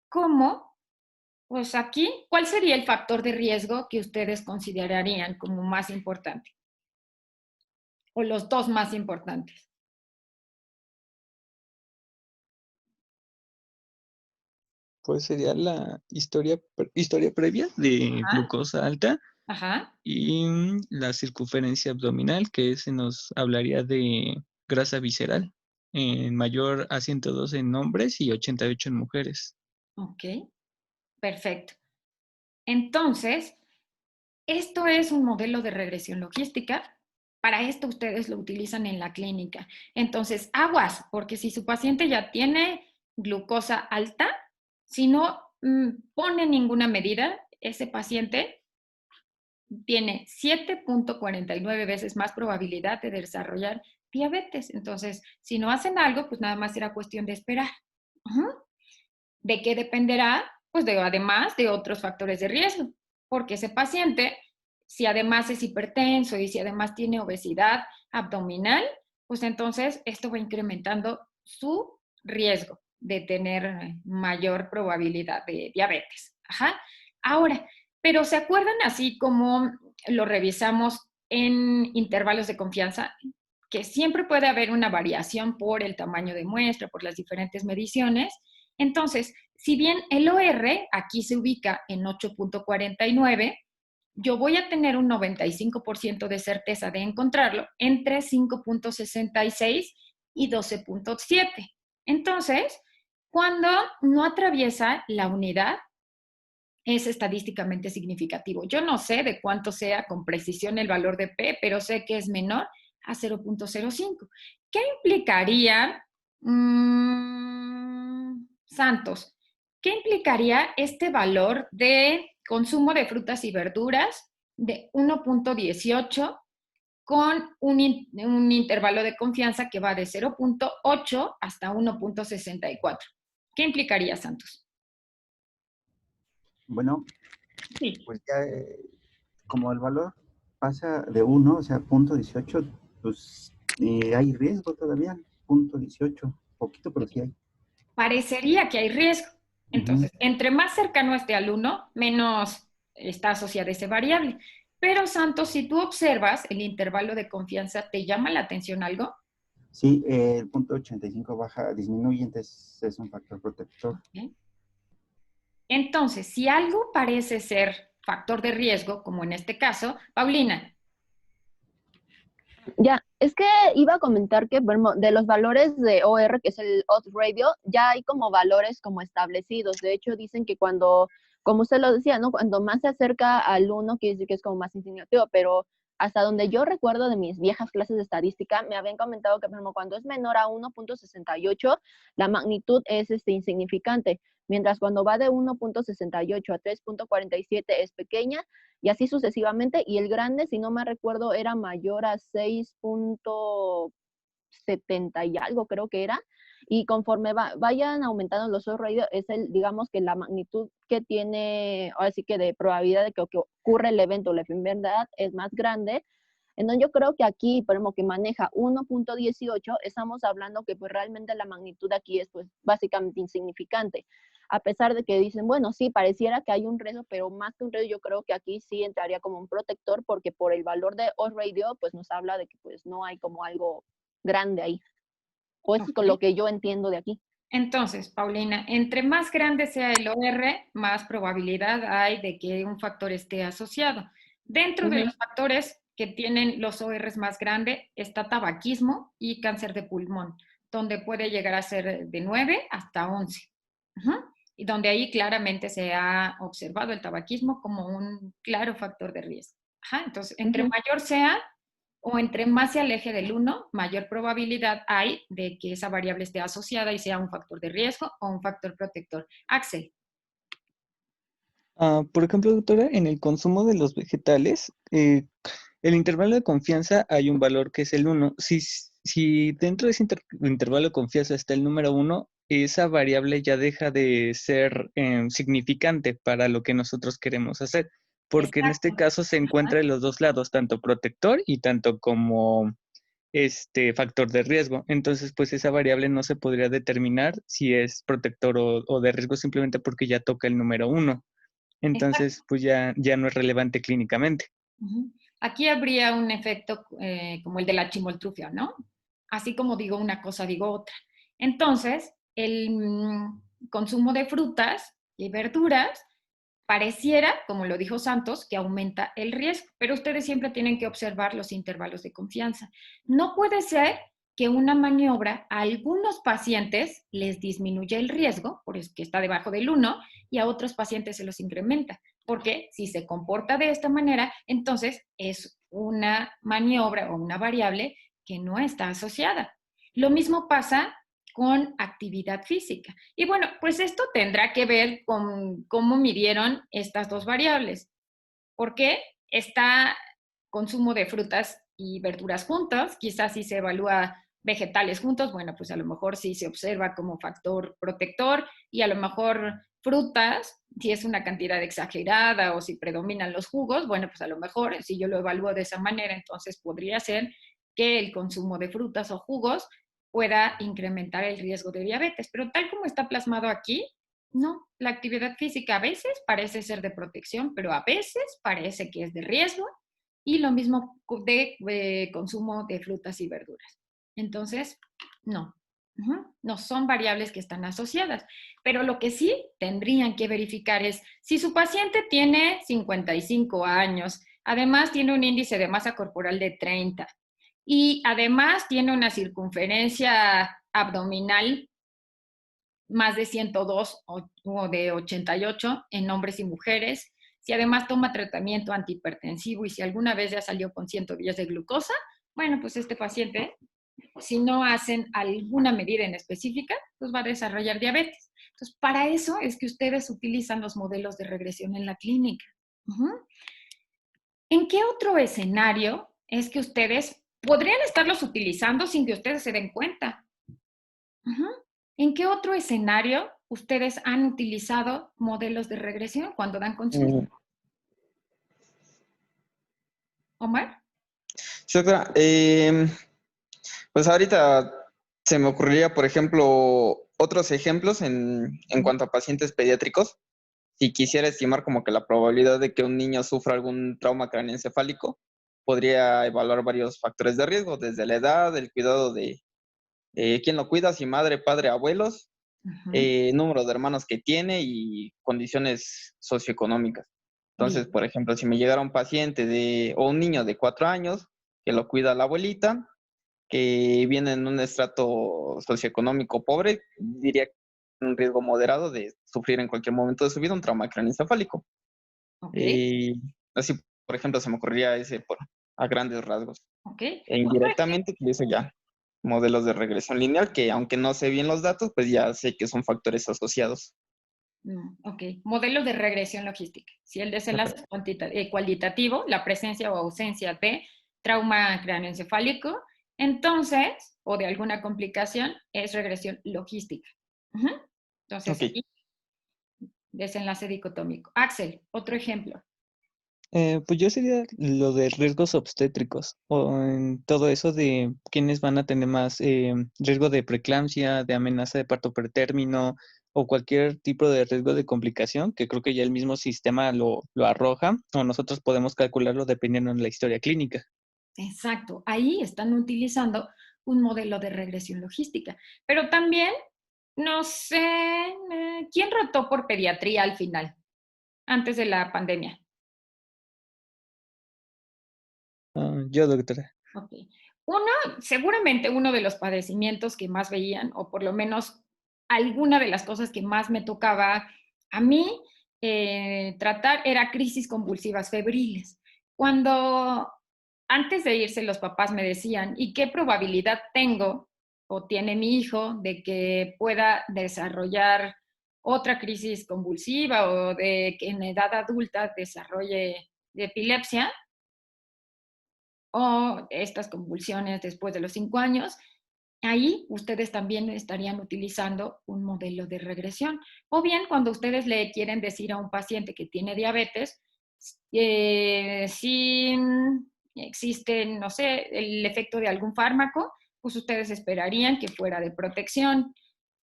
cómo, pues aquí, ¿cuál sería el factor de riesgo que ustedes considerarían como más importante? O los dos más importantes. Pues sería la historia previa de Ajá. glucosa alta. Ajá. Y la circunferencia abdominal, que se nos hablaría de grasa visceral, en mayor a 102 en hombres y 88 en mujeres. Ok, perfecto. Entonces, esto es un modelo de regresión logística. Para esto ustedes lo utilizan en la clínica. Entonces, aguas, porque si su paciente ya tiene glucosa alta, si no pone ninguna medida, ese paciente tiene 7.49 veces más probabilidad de desarrollar diabetes. Entonces, si no hacen algo, pues nada más será cuestión de esperar. ¿De qué dependerá? Pues además de otros factores de riesgo, porque ese paciente, si además es hipertenso y si además tiene obesidad abdominal, pues entonces esto va incrementando su riesgo de tener mayor probabilidad de diabetes. Ajá. Ahora, pero ¿se acuerdan así como lo revisamos en intervalos de confianza? Que siempre puede haber una variación por el tamaño de muestra, por las diferentes mediciones. Entonces, si bien el OR aquí se ubica en 8.49, yo voy a tener un 95% de certeza de encontrarlo entre 5.66 y 12.7. Entonces, cuando no atraviesa la unidad, es estadísticamente significativo. Yo no sé de cuánto sea con precisión el valor de P, pero sé que es menor a 0.05. ¿Qué implicaría, Santos? ¿Qué implicaría este valor de consumo de frutas y verduras de 1.18 con un intervalo de confianza que va de 0.8 hasta 1.64? ¿Qué implicaría, Santos? Bueno, sí. Pues ya como el valor pasa de 1, o sea, 0.18, pues hay riesgo todavía, 0.18, poquito, pero sí hay. Parecería que hay riesgo. Entonces, entre más cercano esté al 1, menos está asociada esa variable. Pero, Santos, si tú observas el intervalo de confianza, ¿te llama la atención algo? Sí, el 0.85 baja, disminuye, entonces es un factor protector. Okay. Entonces, si algo parece ser factor de riesgo, como en este caso, Paulina. Ya, es que iba a comentar que de los valores de OR, que es el odds ratio, ya hay como valores como establecidos. De hecho, dicen que cuando, como usted lo decía, ¿no? Cuando más se acerca al 1, quiere decir que es como más significativo, pero hasta donde yo recuerdo de mis viejas clases de estadística, me habían comentado que, por ejemplo, cuando es menor a 1.68, la magnitud es insignificante, mientras cuando va de 1.68 a 3.47 es pequeña, y así sucesivamente, y el grande, si no me recuerdo, era mayor a 6.70 y algo, creo que era, y conforme vayan aumentando los odds ratio, es digamos que la magnitud que tiene, ahora sí que de probabilidad de que ocurra el evento, la enfermedad es más grande, Entonces yo creo que aquí, por ejemplo, que maneja 1.18, estamos hablando que pues realmente la magnitud aquí es pues básicamente insignificante. A pesar de que dicen, bueno, sí, pareciera que hay un riesgo, pero más que un riesgo yo creo que aquí sí entraría como un protector, porque por el valor de odds ratio pues nos habla de que pues no hay como algo grande ahí. O eso es con lo que yo entiendo de aquí. Entonces, Paulina, entre más grande sea el OR, más probabilidad hay de que un factor esté asociado. Dentro de los factores que tienen los ORs más grandes está tabaquismo y cáncer de pulmón, donde puede llegar a ser de 9 hasta 11. Y donde ahí claramente se ha observado el tabaquismo como un claro factor de riesgo. Entonces, entre mayor sea, o entre más se aleje del 1, mayor probabilidad hay de que esa variable esté asociada y sea un factor de riesgo o un factor protector. Axel. Por ejemplo, doctora, en el consumo de los vegetales, el intervalo de confianza hay un valor que es el 1. Si dentro de ese intervalo de confianza está el número 1, esa variable ya deja de ser significante para lo que nosotros queremos hacer, porque en este caso se encuentra en los dos lados, tanto protector y tanto como factor de riesgo. Entonces, pues esa variable no se podría determinar si es protector o de riesgo simplemente porque ya toca el número 1. Entonces, pues ya no es relevante clínicamente. Aquí habría un efecto como el de la chimoltrufia, ¿no? Así como digo una cosa, digo otra. Entonces, el consumo de frutas y verduras pareciera, como lo dijo Santos, que aumenta el riesgo, pero ustedes siempre tienen que observar los intervalos de confianza. No puede ser que una maniobra a algunos pacientes les disminuya el riesgo, por eso que está debajo del 1, y a otros pacientes se los incrementa. Porque si se comporta de esta manera, entonces es una maniobra o una variable que no está asociada. Lo mismo pasa con actividad física. Y bueno, pues esto tendrá que ver con cómo midieron estas dos variables. ¿Por qué? Está consumo de frutas y verduras juntos, quizás si se evalúa vegetales juntos, bueno, pues a lo mejor sí se observa como factor protector y a lo mejor frutas, si es una cantidad exagerada o si predominan los jugos, bueno, pues a lo mejor si yo lo evalúo de esa manera, entonces podría ser que el consumo de frutas o jugos pueda incrementar el riesgo de diabetes. Pero tal como está plasmado aquí, no, la actividad física a veces parece ser de protección, pero a veces parece que es de riesgo y lo mismo de consumo de frutas y verduras. Entonces, no, no son variables que están asociadas. Pero lo que sí tendrían que verificar es si su paciente tiene 55 años, además tiene un índice de masa corporal de 30 y además tiene una circunferencia abdominal más de 102 o de 88 en hombres y mujeres, si además toma tratamiento antihipertensivo y si alguna vez ya salió con 110 de glucosa, bueno, pues este paciente, si no hacen alguna medida en específica, pues va a desarrollar diabetes. Entonces, para eso es que ustedes utilizan los modelos de regresión en la clínica. ¿En qué otro escenario es que ustedes podrían estarlos utilizando sin que ustedes se den cuenta? ¿En qué otro escenario ustedes han utilizado modelos de regresión cuando dan consulta? ¿Omar? Sí, doctora. Pues ahorita se me ocurriría, por ejemplo, otros ejemplos en cuanto a pacientes pediátricos. Si quisiera estimar como que la probabilidad de que un niño sufra algún trauma craneoencefálico, podría evaluar varios factores de riesgo, desde la edad, el cuidado de quién lo cuida, si madre, padre, abuelos, número de hermanos que tiene y condiciones socioeconómicas. Entonces, por ejemplo, si me llegara un paciente o un niño de 4 años que lo cuida la abuelita, que viene en un estrato socioeconómico pobre, diría que un riesgo moderado de sufrir en cualquier momento de su vida un trauma craneoencefálico. Así, por ejemplo, se me ocurriría ese a grandes rasgos. E indirectamente utilizo ya modelos de regresión lineal que, aunque no sé bien los datos, pues ya sé que son factores asociados. Modelos de regresión logística. Si el desenlace es cualitativo, la presencia o ausencia de trauma craneoencefálico, entonces, o de alguna complicación, es regresión logística. Entonces, aquí, desenlace dicotómico. Axel, otro ejemplo. Pues yo sería lo de riesgos obstétricos, o en todo eso de quienes van a tener más riesgo de preeclampsia, de amenaza de parto pretérmino, o cualquier tipo de riesgo de complicación, que creo que ya el mismo sistema lo arroja, o nosotros podemos calcularlo dependiendo de la historia clínica. Exacto, ahí están utilizando un modelo de regresión logística. Pero también, no sé, ¿quién rotó por pediatría al final, antes de la pandemia? Yo, doctora. Ok. Seguramente uno de los padecimientos que más veían, o por lo menos alguna de las cosas que más me tocaba a mí tratar, era crisis convulsivas febriles. Cuando antes de irse los papás me decían, ¿y qué probabilidad tengo o tiene mi hijo de que pueda desarrollar otra crisis convulsiva o de que en edad adulta desarrolle epilepsia o estas convulsiones después de los 5 años? Ahí ustedes también estarían utilizando un modelo de regresión. O bien, cuando ustedes le quieren decir a un paciente que tiene diabetes, si existe, no sé, el efecto de algún fármaco, pues ustedes esperarían que fuera de protección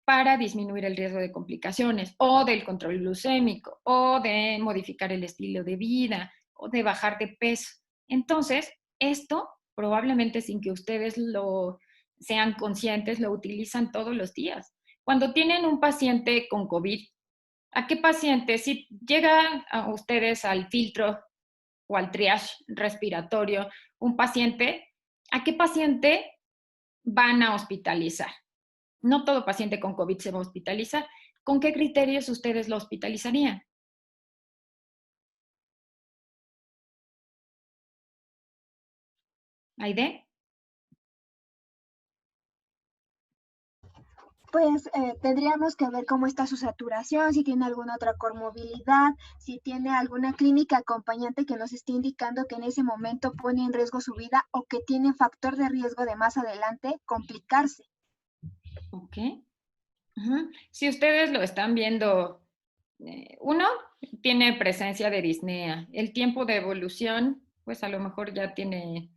para disminuir el riesgo de complicaciones, o del control glucémico, o de modificar el estilo de vida, o de bajar de peso. Entonces, esto probablemente sin que ustedes lo sean conscientes, lo utilizan todos los días. Cuando tienen un paciente con COVID, ¿a qué paciente? Si llegan a ustedes al filtro o al triage respiratorio, un paciente, ¿a qué paciente van a hospitalizar? No todo paciente con COVID se va a hospitalizar. ¿Con qué criterios ustedes lo hospitalizarían? ¿Aide? Pues tendríamos que ver cómo está su saturación, si tiene alguna otra comorbilidad, si tiene alguna clínica acompañante que nos esté indicando que en ese momento pone en riesgo su vida o que tiene factor de riesgo de más adelante complicarse. Ok. Si ustedes lo están viendo, uno, tiene presencia de disnea. El tiempo de evolución, pues a lo mejor ya tiene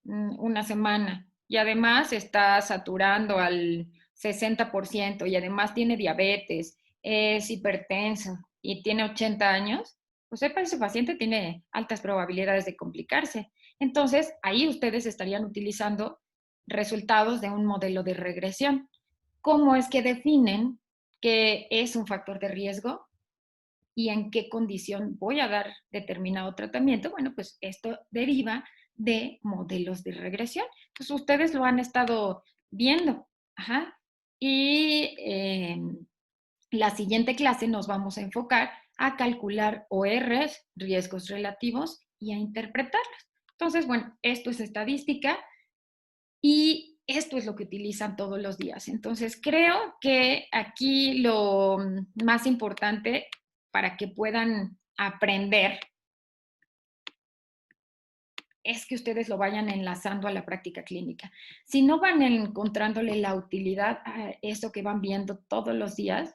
una semana. Y además está saturando al 60% y además tiene diabetes, es hipertenso y tiene 80 años, pues ese paciente tiene altas probabilidades de complicarse. Entonces, ahí ustedes estarían utilizando resultados de un modelo de regresión. ¿Cómo es que definen qué es un factor de riesgo y en qué condición voy a dar determinado tratamiento? Bueno, pues esto deriva de modelos de regresión. Entonces, ustedes lo han estado viendo. Ajá. Y la siguiente clase nos vamos a enfocar a calcular ORs, riesgos relativos, y a interpretarlos. Entonces, bueno, esto es estadística y esto es lo que utilizan todos los días. Entonces, creo que aquí lo más importante para que puedan aprender es que ustedes lo vayan enlazando a la práctica clínica. Si no van encontrándole la utilidad a eso que van viendo todos los días,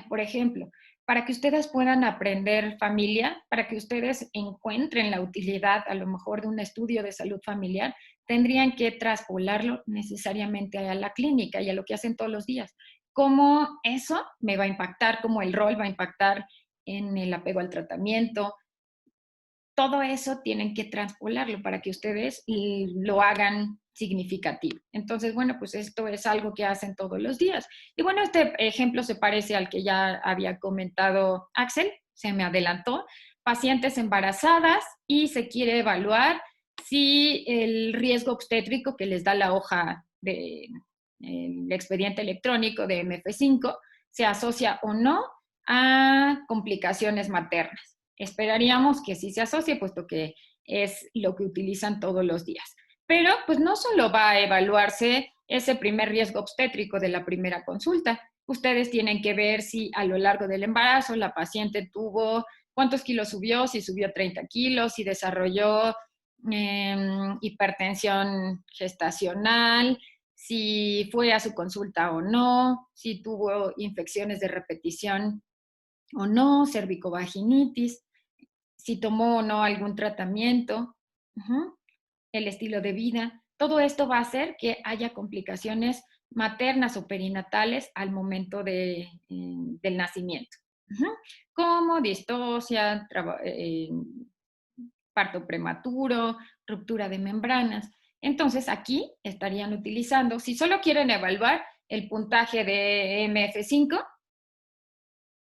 por ejemplo, para que ustedes puedan aprender familia, para que ustedes encuentren la utilidad a lo mejor de un estudio de salud familiar, tendrían que traspolarlo necesariamente a la clínica y a lo que hacen todos los días. ¿Cómo eso me va a impactar? ¿Cómo el rol va a impactar en el apego al tratamiento? Todo eso tienen que transpolarlo para que ustedes lo hagan significativo. Entonces, bueno, pues esto es algo que hacen todos los días. Y bueno, este ejemplo se parece al que ya había comentado Axel, se me adelantó. Pacientes embarazadas y se quiere evaluar si el riesgo obstétrico que les da la hoja de el expediente electrónico de MF5 se asocia o no a complicaciones maternas. Esperaríamos que sí se asocie, puesto que es lo que utilizan todos los días. Pero pues no solo va a evaluarse ese primer riesgo obstétrico de la primera consulta. Ustedes tienen que ver si a lo largo del embarazo la paciente tuvo, cuántos kilos subió, si subió 30 kilos, si desarrolló hipertensión gestacional, si fue a su consulta o no, si tuvo infecciones de repetición o no, cervicovaginitis, si tomó o no algún tratamiento, el estilo de vida. Todo esto va a hacer que haya complicaciones maternas o perinatales al momento del nacimiento, como distocia, parto prematuro, ruptura de membranas. Entonces aquí estarían utilizando, si solo quieren evaluar el puntaje de MF5,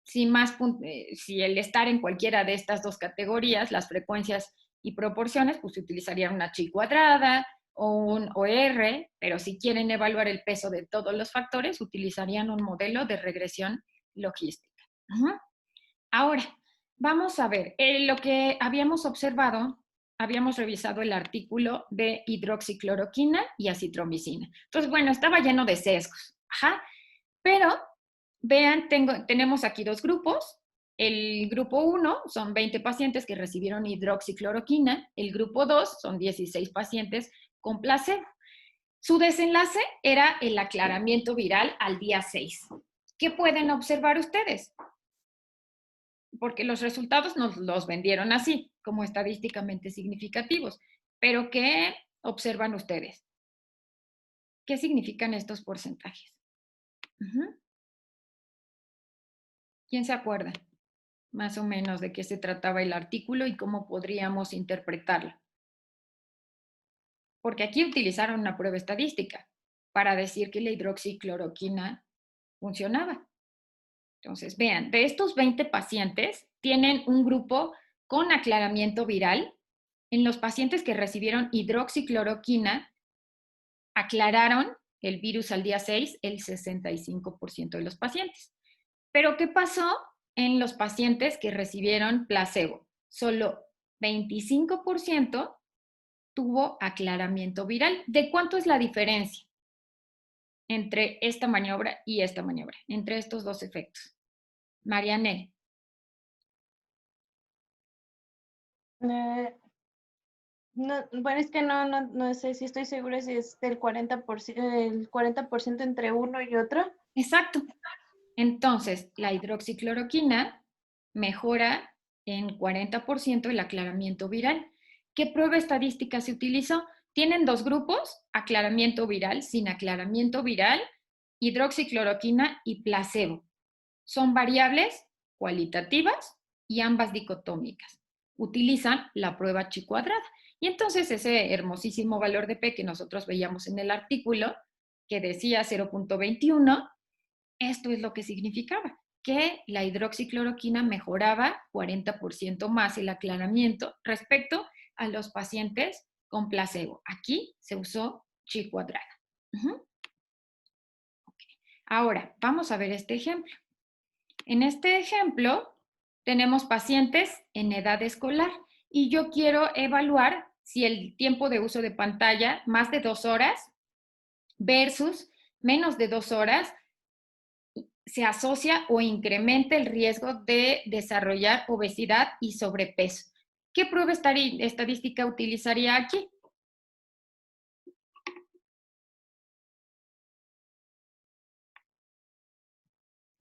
si el estar en cualquiera de estas dos categorías, las frecuencias y proporciones, pues se utilizaría una chi cuadrada o un OR, pero si quieren evaluar el peso de todos los factores, utilizarían un modelo de regresión logística. Ahora, vamos a ver, lo que habíamos observado, habíamos revisado el artículo de hidroxicloroquina y acitromicina. Entonces, bueno, estaba lleno de sesgos, pero vean, tenemos aquí dos grupos. El grupo 1 son 20 pacientes que recibieron hidroxicloroquina, el grupo 2 son 16 pacientes con placebo. Su desenlace era el aclaramiento viral al día 6. ¿Qué pueden observar ustedes? Porque los resultados nos los vendieron así, como estadísticamente significativos. Pero ¿qué observan ustedes? ¿Qué significan estos porcentajes? ¿Quién se acuerda más o menos de qué se trataba el artículo y cómo podríamos interpretarlo? Porque aquí utilizaron una prueba estadística para decir que la hidroxicloroquina funcionaba. Entonces, vean, de estos 20 pacientes, tienen un grupo con aclaramiento viral. En los pacientes que recibieron hidroxicloroquina, aclararon el virus al día 6 el 65% de los pacientes. Pero, ¿qué pasó en los pacientes que recibieron placebo? Solo 25% tuvo aclaramiento viral. ¿De cuánto es la diferencia entre esta maniobra y esta maniobra? Entre estos dos efectos. Marianel. No, bueno, es que no sé si estoy segura si es del 40% entre uno y otro. Exacto. Entonces, la hidroxicloroquina mejora en 40% el aclaramiento viral. ¿Qué prueba estadística se utilizó? Tienen dos grupos, aclaramiento viral, sin aclaramiento viral, hidroxicloroquina y placebo. Son variables cualitativas y ambas dicotómicas. Utilizan la prueba chi cuadrada. Y entonces ese hermosísimo valor de P que nosotros veíamos en el artículo, que decía 0.21, esto es lo que significaba, que la hidroxicloroquina mejoraba 40% más el aclaramiento respecto a los pacientes con placebo. Aquí se usó chi cuadrada. Ahora, vamos a ver este ejemplo. En este ejemplo, tenemos pacientes en edad escolar y yo quiero evaluar si el tiempo de uso de pantalla, más de 2 horas versus menos de 2 horas, se asocia o incrementa el riesgo de desarrollar obesidad y sobrepeso. ¿Qué prueba estadística utilizaría aquí?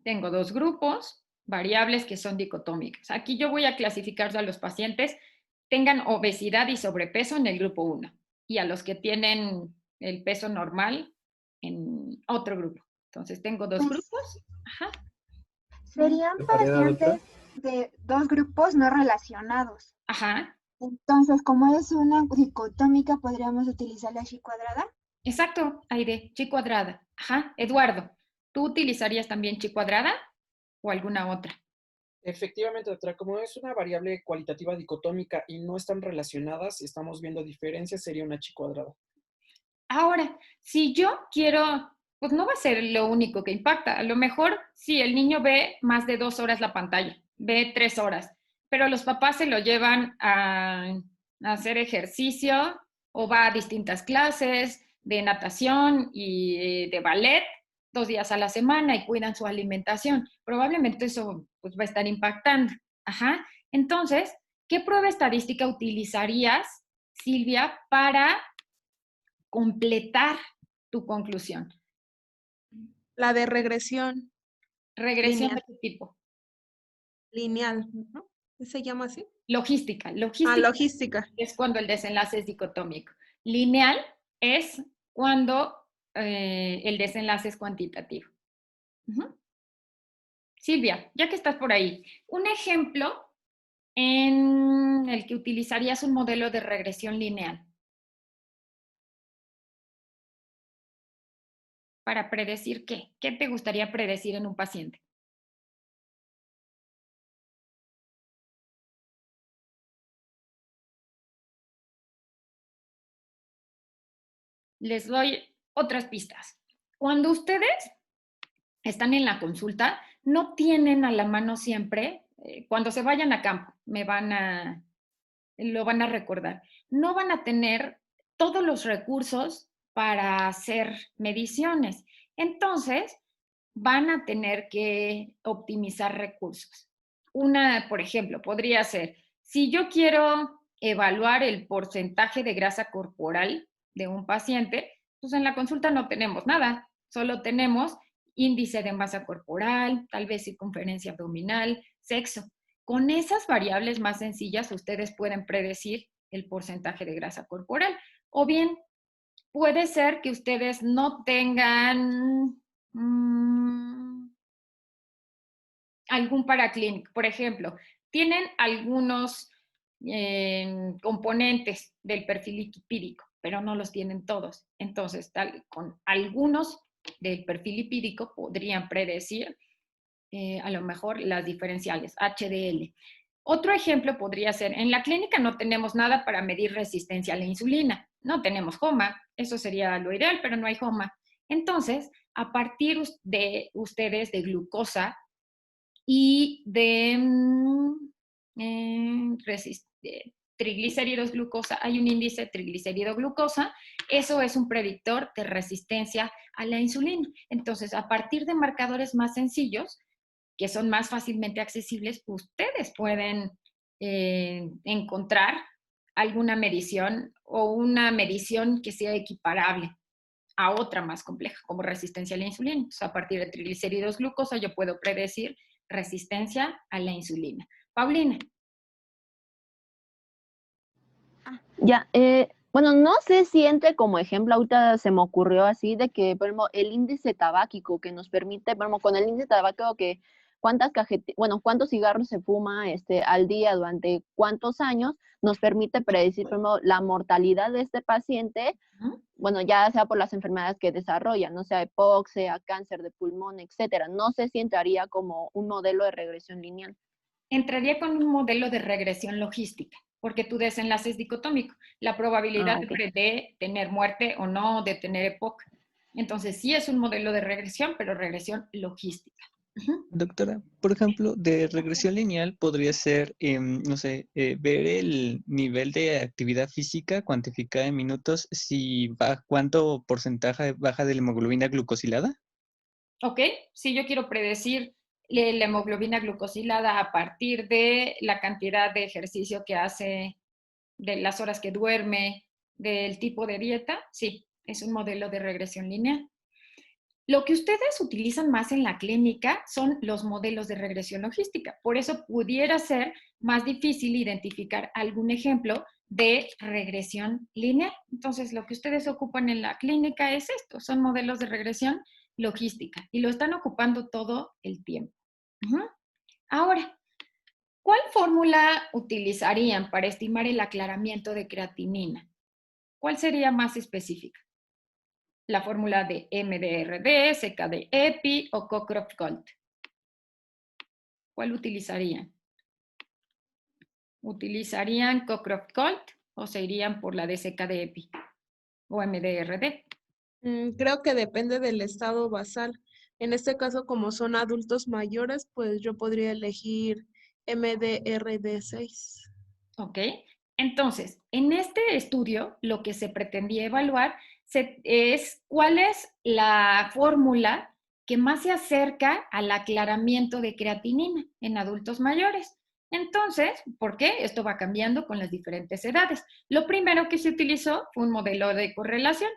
Tengo dos grupos, variables que son dicotómicas. Aquí yo voy a clasificar a los pacientes tengan obesidad y sobrepeso en el grupo 1 y a los que tienen el peso normal en otro grupo. Entonces tengo dos grupos. Serían pacientes de dos grupos no relacionados. Entonces, como es una dicotómica, ¿podríamos utilizar la chi cuadrada? Exacto, Aide, chi cuadrada. Eduardo, ¿tú utilizarías también chi cuadrada o alguna otra? Efectivamente, doctora, como es una variable cualitativa dicotómica y no están relacionadas, estamos viendo diferencias, sería una chi cuadrada. Ahora, si yo quiero, pues no va a ser lo único que impacta. A lo mejor si el niño ve más de 2 horas la pantalla, ve 3 horas, pero los papás se lo llevan a hacer ejercicio o va a distintas clases de natación y de ballet 2 días a la semana y cuidan su alimentación. Probablemente eso pues, va a estar impactando. Entonces, ¿qué prueba estadística utilizarías, Silvia, para completar tu conclusión? La de regresión. ¿Regresión lineal. de qué tipo? Lineal. ¿Se llama así? Logística. Logística. Es cuando el desenlace es dicotómico. Lineal es cuando el desenlace es cuantitativo. Silvia, ya que estás por ahí, un ejemplo en el que utilizarías un modelo de regresión lineal para predecir qué. ¿Qué te gustaría predecir en un paciente? Les doy otras pistas. Cuando ustedes están en la consulta, no tienen a la mano siempre, cuando se vayan a campo, lo van a recordar, no van a tener todos los recursos para hacer mediciones. Entonces, van a tener que optimizar recursos. Por ejemplo, podría ser, si yo quiero evaluar el porcentaje de grasa corporal de un paciente, pues en la consulta no tenemos nada, solo tenemos índice de masa corporal, tal vez circunferencia abdominal, sexo. Con esas variables más sencillas, ustedes pueden predecir el porcentaje de grasa corporal. O bien, puede ser que ustedes no tengan algún paraclínico. Por ejemplo, tienen algunos componentes del perfil lipídico, pero no los tienen todos. Entonces, con algunos del perfil lipídico podrían predecir a lo mejor las diferenciales, HDL. Otro ejemplo podría ser, en la clínica no tenemos nada para medir resistencia a la insulina. No tenemos HOMA, eso sería lo ideal, pero no hay HOMA. Entonces, a partir de ustedes de glucosa y de triglicéridos glucosa, hay un índice triglicérido glucosa, eso es un predictor de resistencia a la insulina. Entonces, a partir de marcadores más sencillos, que son más fácilmente accesibles, ustedes pueden encontrar alguna medición o una medición que sea equiparable a otra más compleja, como resistencia a la insulina. Entonces, a partir de triglicéridos glucosa, yo puedo predecir resistencia a la insulina. Paulina. Ya, bueno, no sé si entre como ejemplo, ahorita se me ocurrió así de que, por ejemplo, el índice tabáquico que nos permite, por ejemplo, con el índice tabáquico que cuántos cigarros se fuma al día durante cuántos años, nos permite predecir, por ejemplo, la mortalidad de este paciente, bueno, ya sea por las enfermedades que desarrollan, no sea hipoxia, cáncer de pulmón, etcétera. No sé si entraría como un modelo de regresión lineal. Entraría con un modelo de regresión logística, porque tu desenlace es dicotómico. La probabilidad de tener muerte o no, de tener EPOC. Entonces, sí es un modelo de regresión, pero regresión logística. Doctora, por ejemplo, de regresión lineal podría ser, no sé, ver el nivel de actividad física cuantificada en minutos, cuánto porcentaje baja de la hemoglobina glucosilada. Ok, si yo quiero predecir la hemoglobina glucosilada a partir de la cantidad de ejercicio que hace, de las horas que duerme, del tipo de dieta, sí, es un modelo de regresión lineal. Lo que ustedes utilizan más en la clínica son los modelos de regresión logística. Por eso pudiera ser más difícil identificar algún ejemplo de regresión lineal. Entonces, lo que ustedes ocupan en la clínica es esto, son modelos de regresión logística y lo están ocupando todo el tiempo. Ahora, ¿cuál fórmula utilizarían para estimar el aclaramiento de creatinina? ¿Cuál sería más específica? La fórmula de MDRD, CKD-EPI o Cockcroft-Gault. ¿Cuál utilizarían? ¿Utilizarían Cockcroft-Gault o se irían por la de CKD-EPI o MDRD? Creo que depende del estado basal. En este caso, como son adultos mayores, pues yo podría elegir MDRD6. Ok. Entonces, en este estudio, lo que se pretendía evaluar es cuál es la fórmula que más se acerca al aclaramiento de creatinina en adultos mayores. Entonces, ¿por qué? Esto va cambiando con las diferentes edades. Lo primero que se utilizó fue un modelo de correlación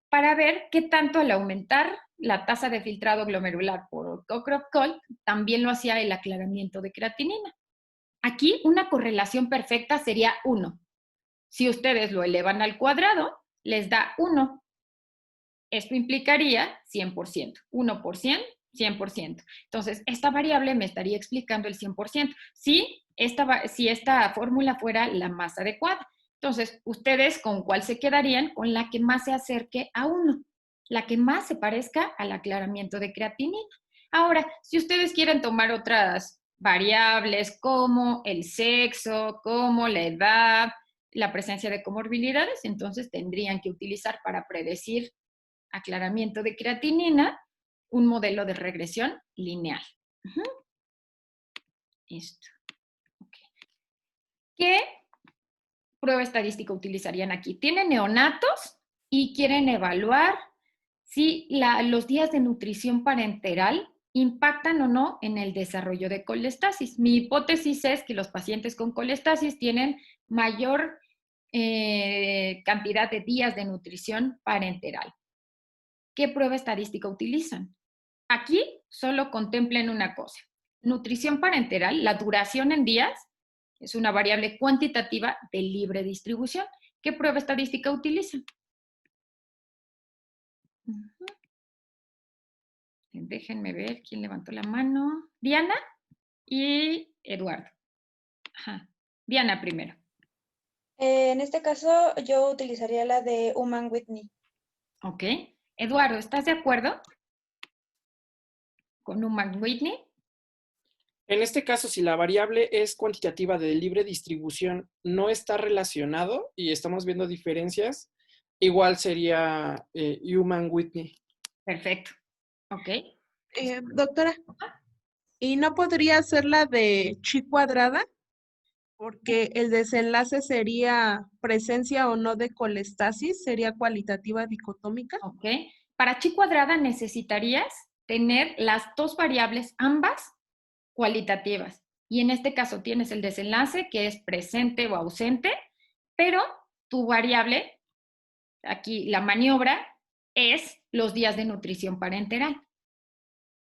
para ver qué tanto al aumentar la tasa de filtrado glomerular por Cockcroft-Gault también lo hacía el aclaramiento de creatinina. Aquí una correlación perfecta sería 1. Si ustedes lo elevan al cuadrado, les da 1. Esto implicaría 100%. 1%, 100%. Entonces, esta variable me estaría explicando el 100%. Si esta fórmula fuera la más adecuada. Entonces, ¿ustedes con cuál se quedarían? Con la que más se acerque a 1. La que más se parezca al aclaramiento de creatinina. Ahora, si ustedes quieren tomar otras variables como el sexo, como la edad, la presencia de comorbilidades, entonces tendrían que utilizar para predecir aclaramiento de creatinina un modelo de regresión lineal. Esto. Okay. ¿Qué prueba estadística utilizarían aquí? Tienen neonatos y quieren evaluar si los días de nutrición parenteral impactan o no en el desarrollo de colestasis. Mi hipótesis es que los pacientes con colestasis tienen mayor cantidad de días de nutrición parenteral. ¿Qué prueba estadística utilizan? Aquí solo contemplen una cosa. Nutrición parenteral, la duración en días, es una variable cuantitativa de libre distribución. ¿Qué prueba estadística utilizan? Déjenme ver quién levantó la mano. Diana y Eduardo. Ajá. Diana primero. En este caso, yo utilizaría la de Ullmann-Whitney. Ok. Eduardo, ¿estás de acuerdo con Ullmann-Whitney? En este caso, si la variable es cuantitativa de libre distribución, no está relacionado y estamos viendo diferencias, igual sería Ullmann-Whitney. Perfecto. Ok. Doctora, ¿y no podría ser la de chi cuadrada? Porque el desenlace sería presencia o no de colestasis, sería cualitativa dicotómica. Ok. Para chi cuadrada necesitarías tener las dos variables, ambas cualitativas. Y en este caso tienes el desenlace, que es presente o ausente, pero tu variable, aquí la maniobra, es los días de nutrición parenteral.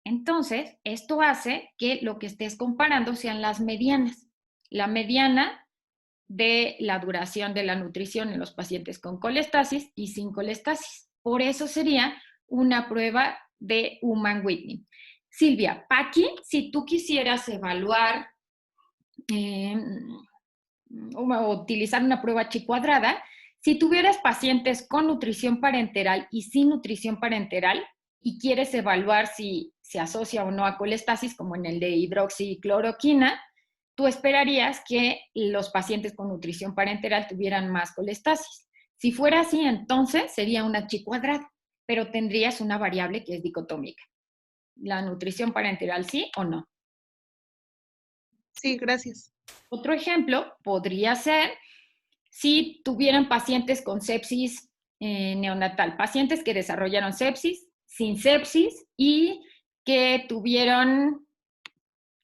Entonces, esto hace que lo que estés comparando sean las medianas. La mediana de la duración de la nutrición en los pacientes con colestasis y sin colestasis. Por eso sería una prueba de Ullmann-Whitney. Silvia, aquí, si tú quisieras evaluar o utilizar una prueba chi cuadrada, si tuvieras pacientes con nutrición parenteral y sin nutrición parenteral y quieres evaluar si se asocia o no a colestasis, como en el de hidroxicloroquina, tú esperarías que los pacientes con nutrición parenteral tuvieran más colestasis. Si fuera así, entonces sería una chi cuadrada, pero tendrías una variable que es dicotómica. La nutrición parenteral, ¿sí o no? Sí, gracias. Otro ejemplo podría ser si tuvieran pacientes con sepsis neonatal, pacientes que desarrollaron sepsis, sin sepsis y que tuvieron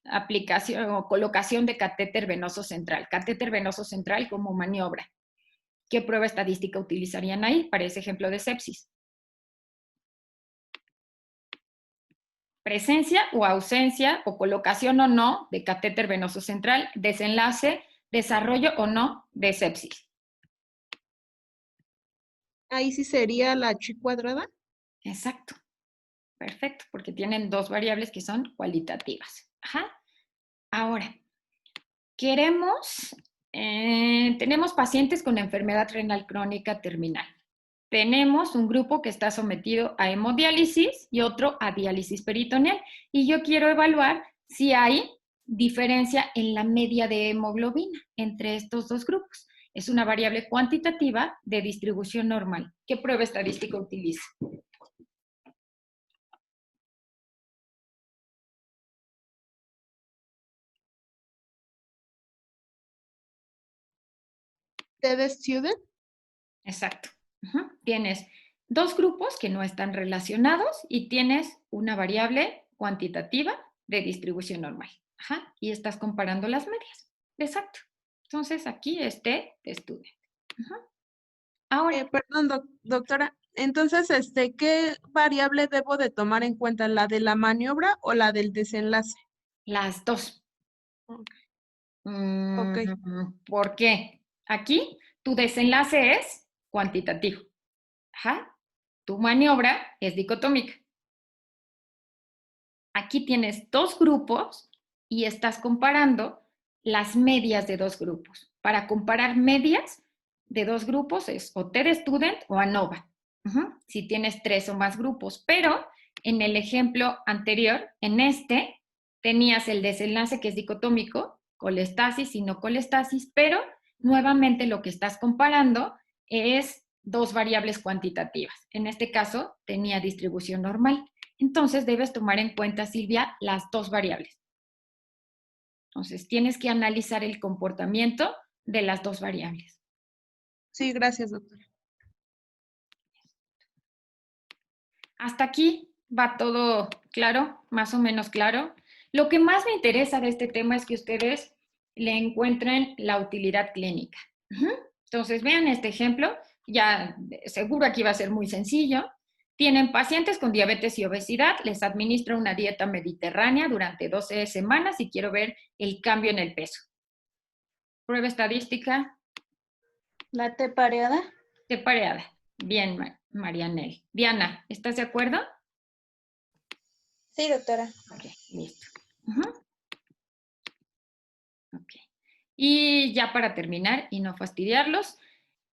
aplicación o colocación de catéter venoso central como maniobra. ¿Qué prueba estadística utilizarían ahí para ese ejemplo de sepsis? Presencia o ausencia o colocación o no de catéter venoso central, desenlace, desarrollo o no de sepsis. Ahí sí sería la chi cuadrada. Exacto. Perfecto, porque tienen dos variables que son cualitativas. Ajá. Ahora, tenemos pacientes con enfermedad renal crónica terminal. Tenemos un grupo que está sometido a hemodiálisis y otro a diálisis peritoneal. Y yo quiero evaluar si hay diferencia en la media de hemoglobina entre estos dos grupos. Es una variable cuantitativa de distribución normal. ¿Qué prueba estadística utiliza? ¿TED Student? Exacto. Tienes dos grupos que no están relacionados y tienes una variable cuantitativa de distribución normal. Ajá. Y estás comparando las medias. Exacto. Entonces aquí TED Student. Ahora. Perdón, doctora. Entonces, ¿qué variable debo de tomar en cuenta? ¿La de la maniobra o la del desenlace? Las dos. Okay. Ok. ¿Por qué? Aquí tu desenlace es cuantitativo. Ajá. Tu maniobra es dicotómica. Aquí tienes dos grupos y estás comparando las medias de dos grupos. Para comparar medias de dos grupos es o TED Student o ANOVA. Si tienes 3 o más grupos, pero en el ejemplo anterior, en este, tenías el desenlace que es dicotómico, colestasis y no colestasis, pero nuevamente lo que estás comparando es dos variables cuantitativas. En este caso, tenía distribución normal. Entonces, debes tomar en cuenta, Silvia, las dos variables. Entonces, tienes que analizar el comportamiento de las dos variables. Sí, gracias, doctora. Hasta aquí va todo claro, más o menos claro. Lo que más me interesa de este tema es que ustedes le encuentren la utilidad clínica. Entonces, vean este ejemplo. Ya seguro aquí va a ser muy sencillo. Tienen pacientes con diabetes y obesidad, les administra una dieta mediterránea durante 12 semanas y quiero ver el cambio en el peso. Prueba estadística. ¿La T pareada? T pareada. Bien, Marianel. Diana, ¿estás de acuerdo? Sí, doctora. Ok, listo. Ok. Y ya para terminar y no fastidiarlos,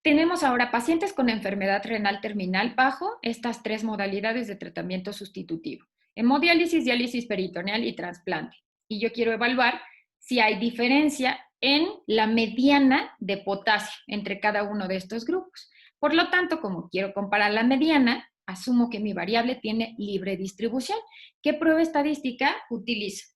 tenemos ahora pacientes con enfermedad renal terminal bajo estas 3 modalidades de tratamiento sustitutivo: hemodiálisis, diálisis peritoneal y trasplante. Y yo quiero evaluar si hay diferencia en la mediana de potasio entre cada uno de estos grupos. Por lo tanto, como quiero comparar la mediana, asumo que mi variable tiene libre distribución. ¿Qué prueba estadística utilizo?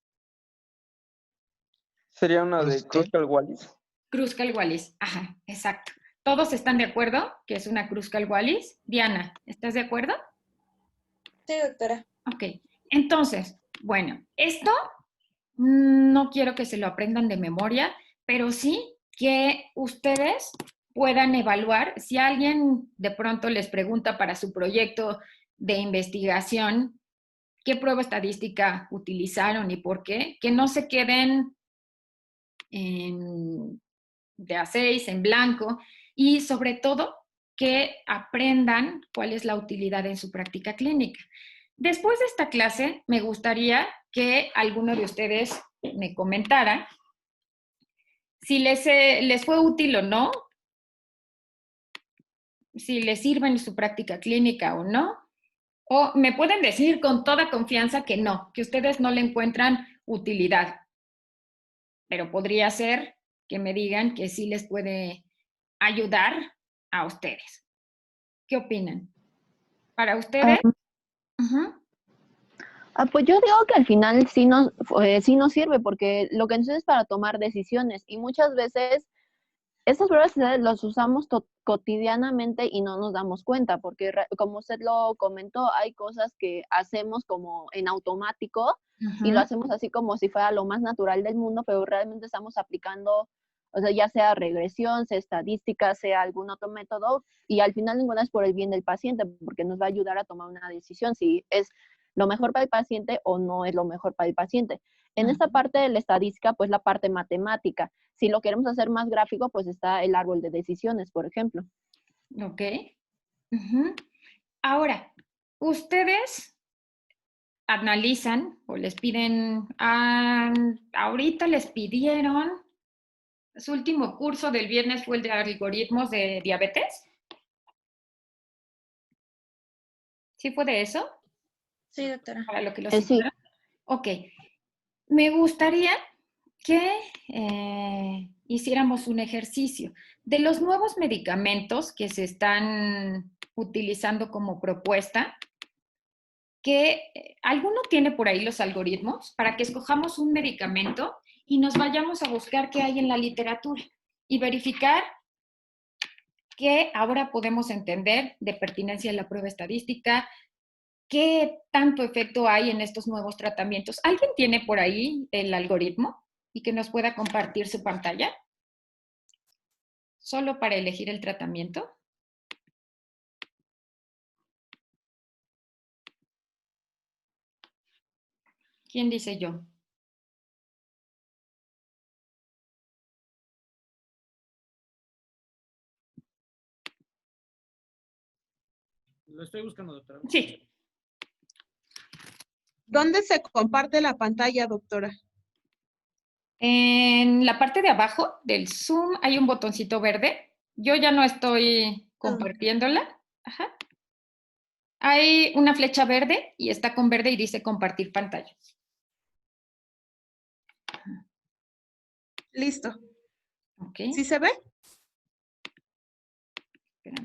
Sería una de Kruskal-Wallis. Kruskal-Wallis, ajá, exacto. ¿Todos están de acuerdo que es una Kruskal-Wallis? Diana, ¿estás de acuerdo? Sí, doctora. Ok, entonces, bueno, esto no quiero que se lo aprendan de memoria, pero sí que ustedes puedan evaluar si alguien de pronto les pregunta para su proyecto de investigación qué prueba estadística utilizaron y por qué, que no se queden de A6 en blanco y sobre todo que aprendan cuál es la utilidad en su práctica clínica. Después de esta clase, me gustaría que alguno de ustedes me comentara si les fue útil o no, si les sirve en su práctica clínica o no, o me pueden decir con toda confianza que no, que ustedes no le encuentran utilidad, pero podría ser que me digan que sí les puede ayudar a ustedes. ¿Qué opinan? ¿Para ustedes? Pues yo digo que al final sí nos sirve, porque lo que necesitamos es para tomar decisiones, y muchas veces estas pruebas las usamos cotidianamente y no nos damos cuenta, porque como usted lo comentó, hay cosas que hacemos como en automático y lo hacemos así como si fuera lo más natural del mundo, pero realmente estamos aplicando, o sea, ya sea regresión, sea estadística, sea algún otro método, y al final ninguna es por el bien del paciente, porque nos va a ayudar a tomar una decisión si es lo mejor para el paciente o no es lo mejor para el paciente. En esta parte de la estadística, pues la parte matemática. Si lo queremos hacer más gráfico, pues está el árbol de decisiones, por ejemplo. Ok. Ahora, ustedes analizan o les piden, ahorita les pidieron, su último curso del viernes fue el de algoritmos de diabetes. ¿Sí fue de eso? Sí, doctora. Para lo que lo Sí. Ok. Me gustaría que hiciéramos un ejercicio de los nuevos medicamentos que se están utilizando como propuesta, que alguno tiene por ahí los algoritmos para que escojamos un medicamento y nos vayamos a buscar qué hay en la literatura y verificar qué ahora podemos entender de pertinencia de la prueba estadística, qué tanto efecto hay en estos nuevos tratamientos. ¿Alguien tiene por ahí el algoritmo y que nos pueda compartir su pantalla? Solo para elegir el tratamiento. ¿Quién dice yo? Lo estoy buscando, doctora. Sí. ¿Dónde se comparte la pantalla, doctora? En la parte de abajo del Zoom hay un botoncito verde. Yo ya no estoy compartiéndola. Ajá. Hay una flecha verde y está con verde y dice compartir pantalla. Listo. Okay. ¿Sí se ve?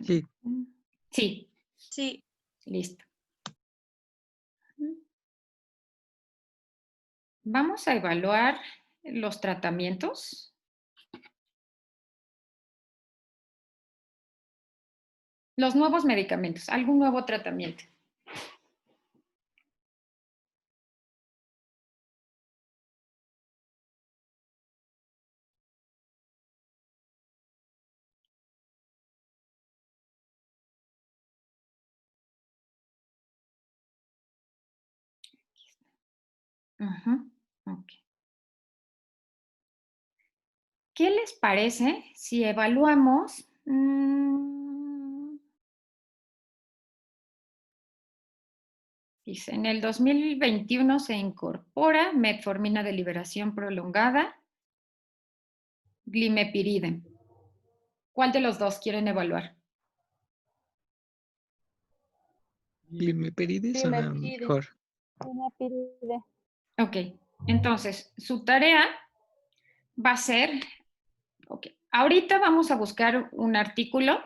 Sí. Sí. Sí. Listo. Vamos a evaluar los tratamientos. Los nuevos medicamentos, algún nuevo tratamiento. Okay. ¿Qué les parece si evaluamos? Dice, en el 2021 se incorpora metformina de liberación prolongada, glimepiride. ¿Cuál de los dos quieren evaluar? Glimepiride suena mejor. Glimepiride. Ok, entonces su tarea va a ser, ahorita vamos a buscar un artículo,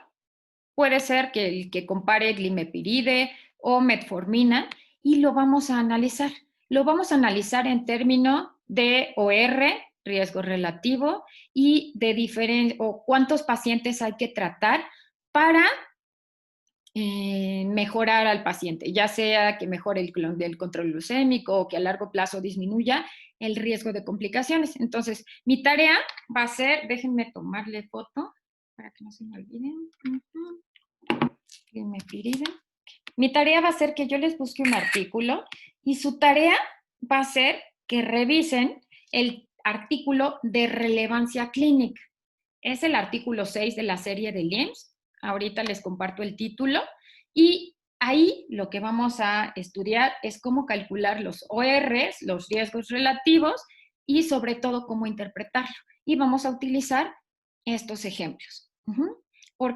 puede ser que el que compare glimepiride o metformina y lo vamos a analizar. Lo vamos a analizar en términos de OR, riesgo relativo, y de o cuántos pacientes hay que tratar para mejorar al paciente, ya sea que mejore el control glucémico o que a largo plazo disminuya el riesgo de complicaciones. Entonces, mi tarea va a ser, déjenme tomarle foto para que no se me olviden. Mi tarea va a ser que yo les busque un artículo y su tarea va a ser que revisen el artículo de relevancia clínica. Es el artículo 6 de la serie de LIMS. Ahorita les comparto el título y ahí lo que vamos a estudiar es cómo calcular los ORs, los riesgos relativos y sobre todo cómo interpretarlo. Y vamos a utilizar estos ejemplos.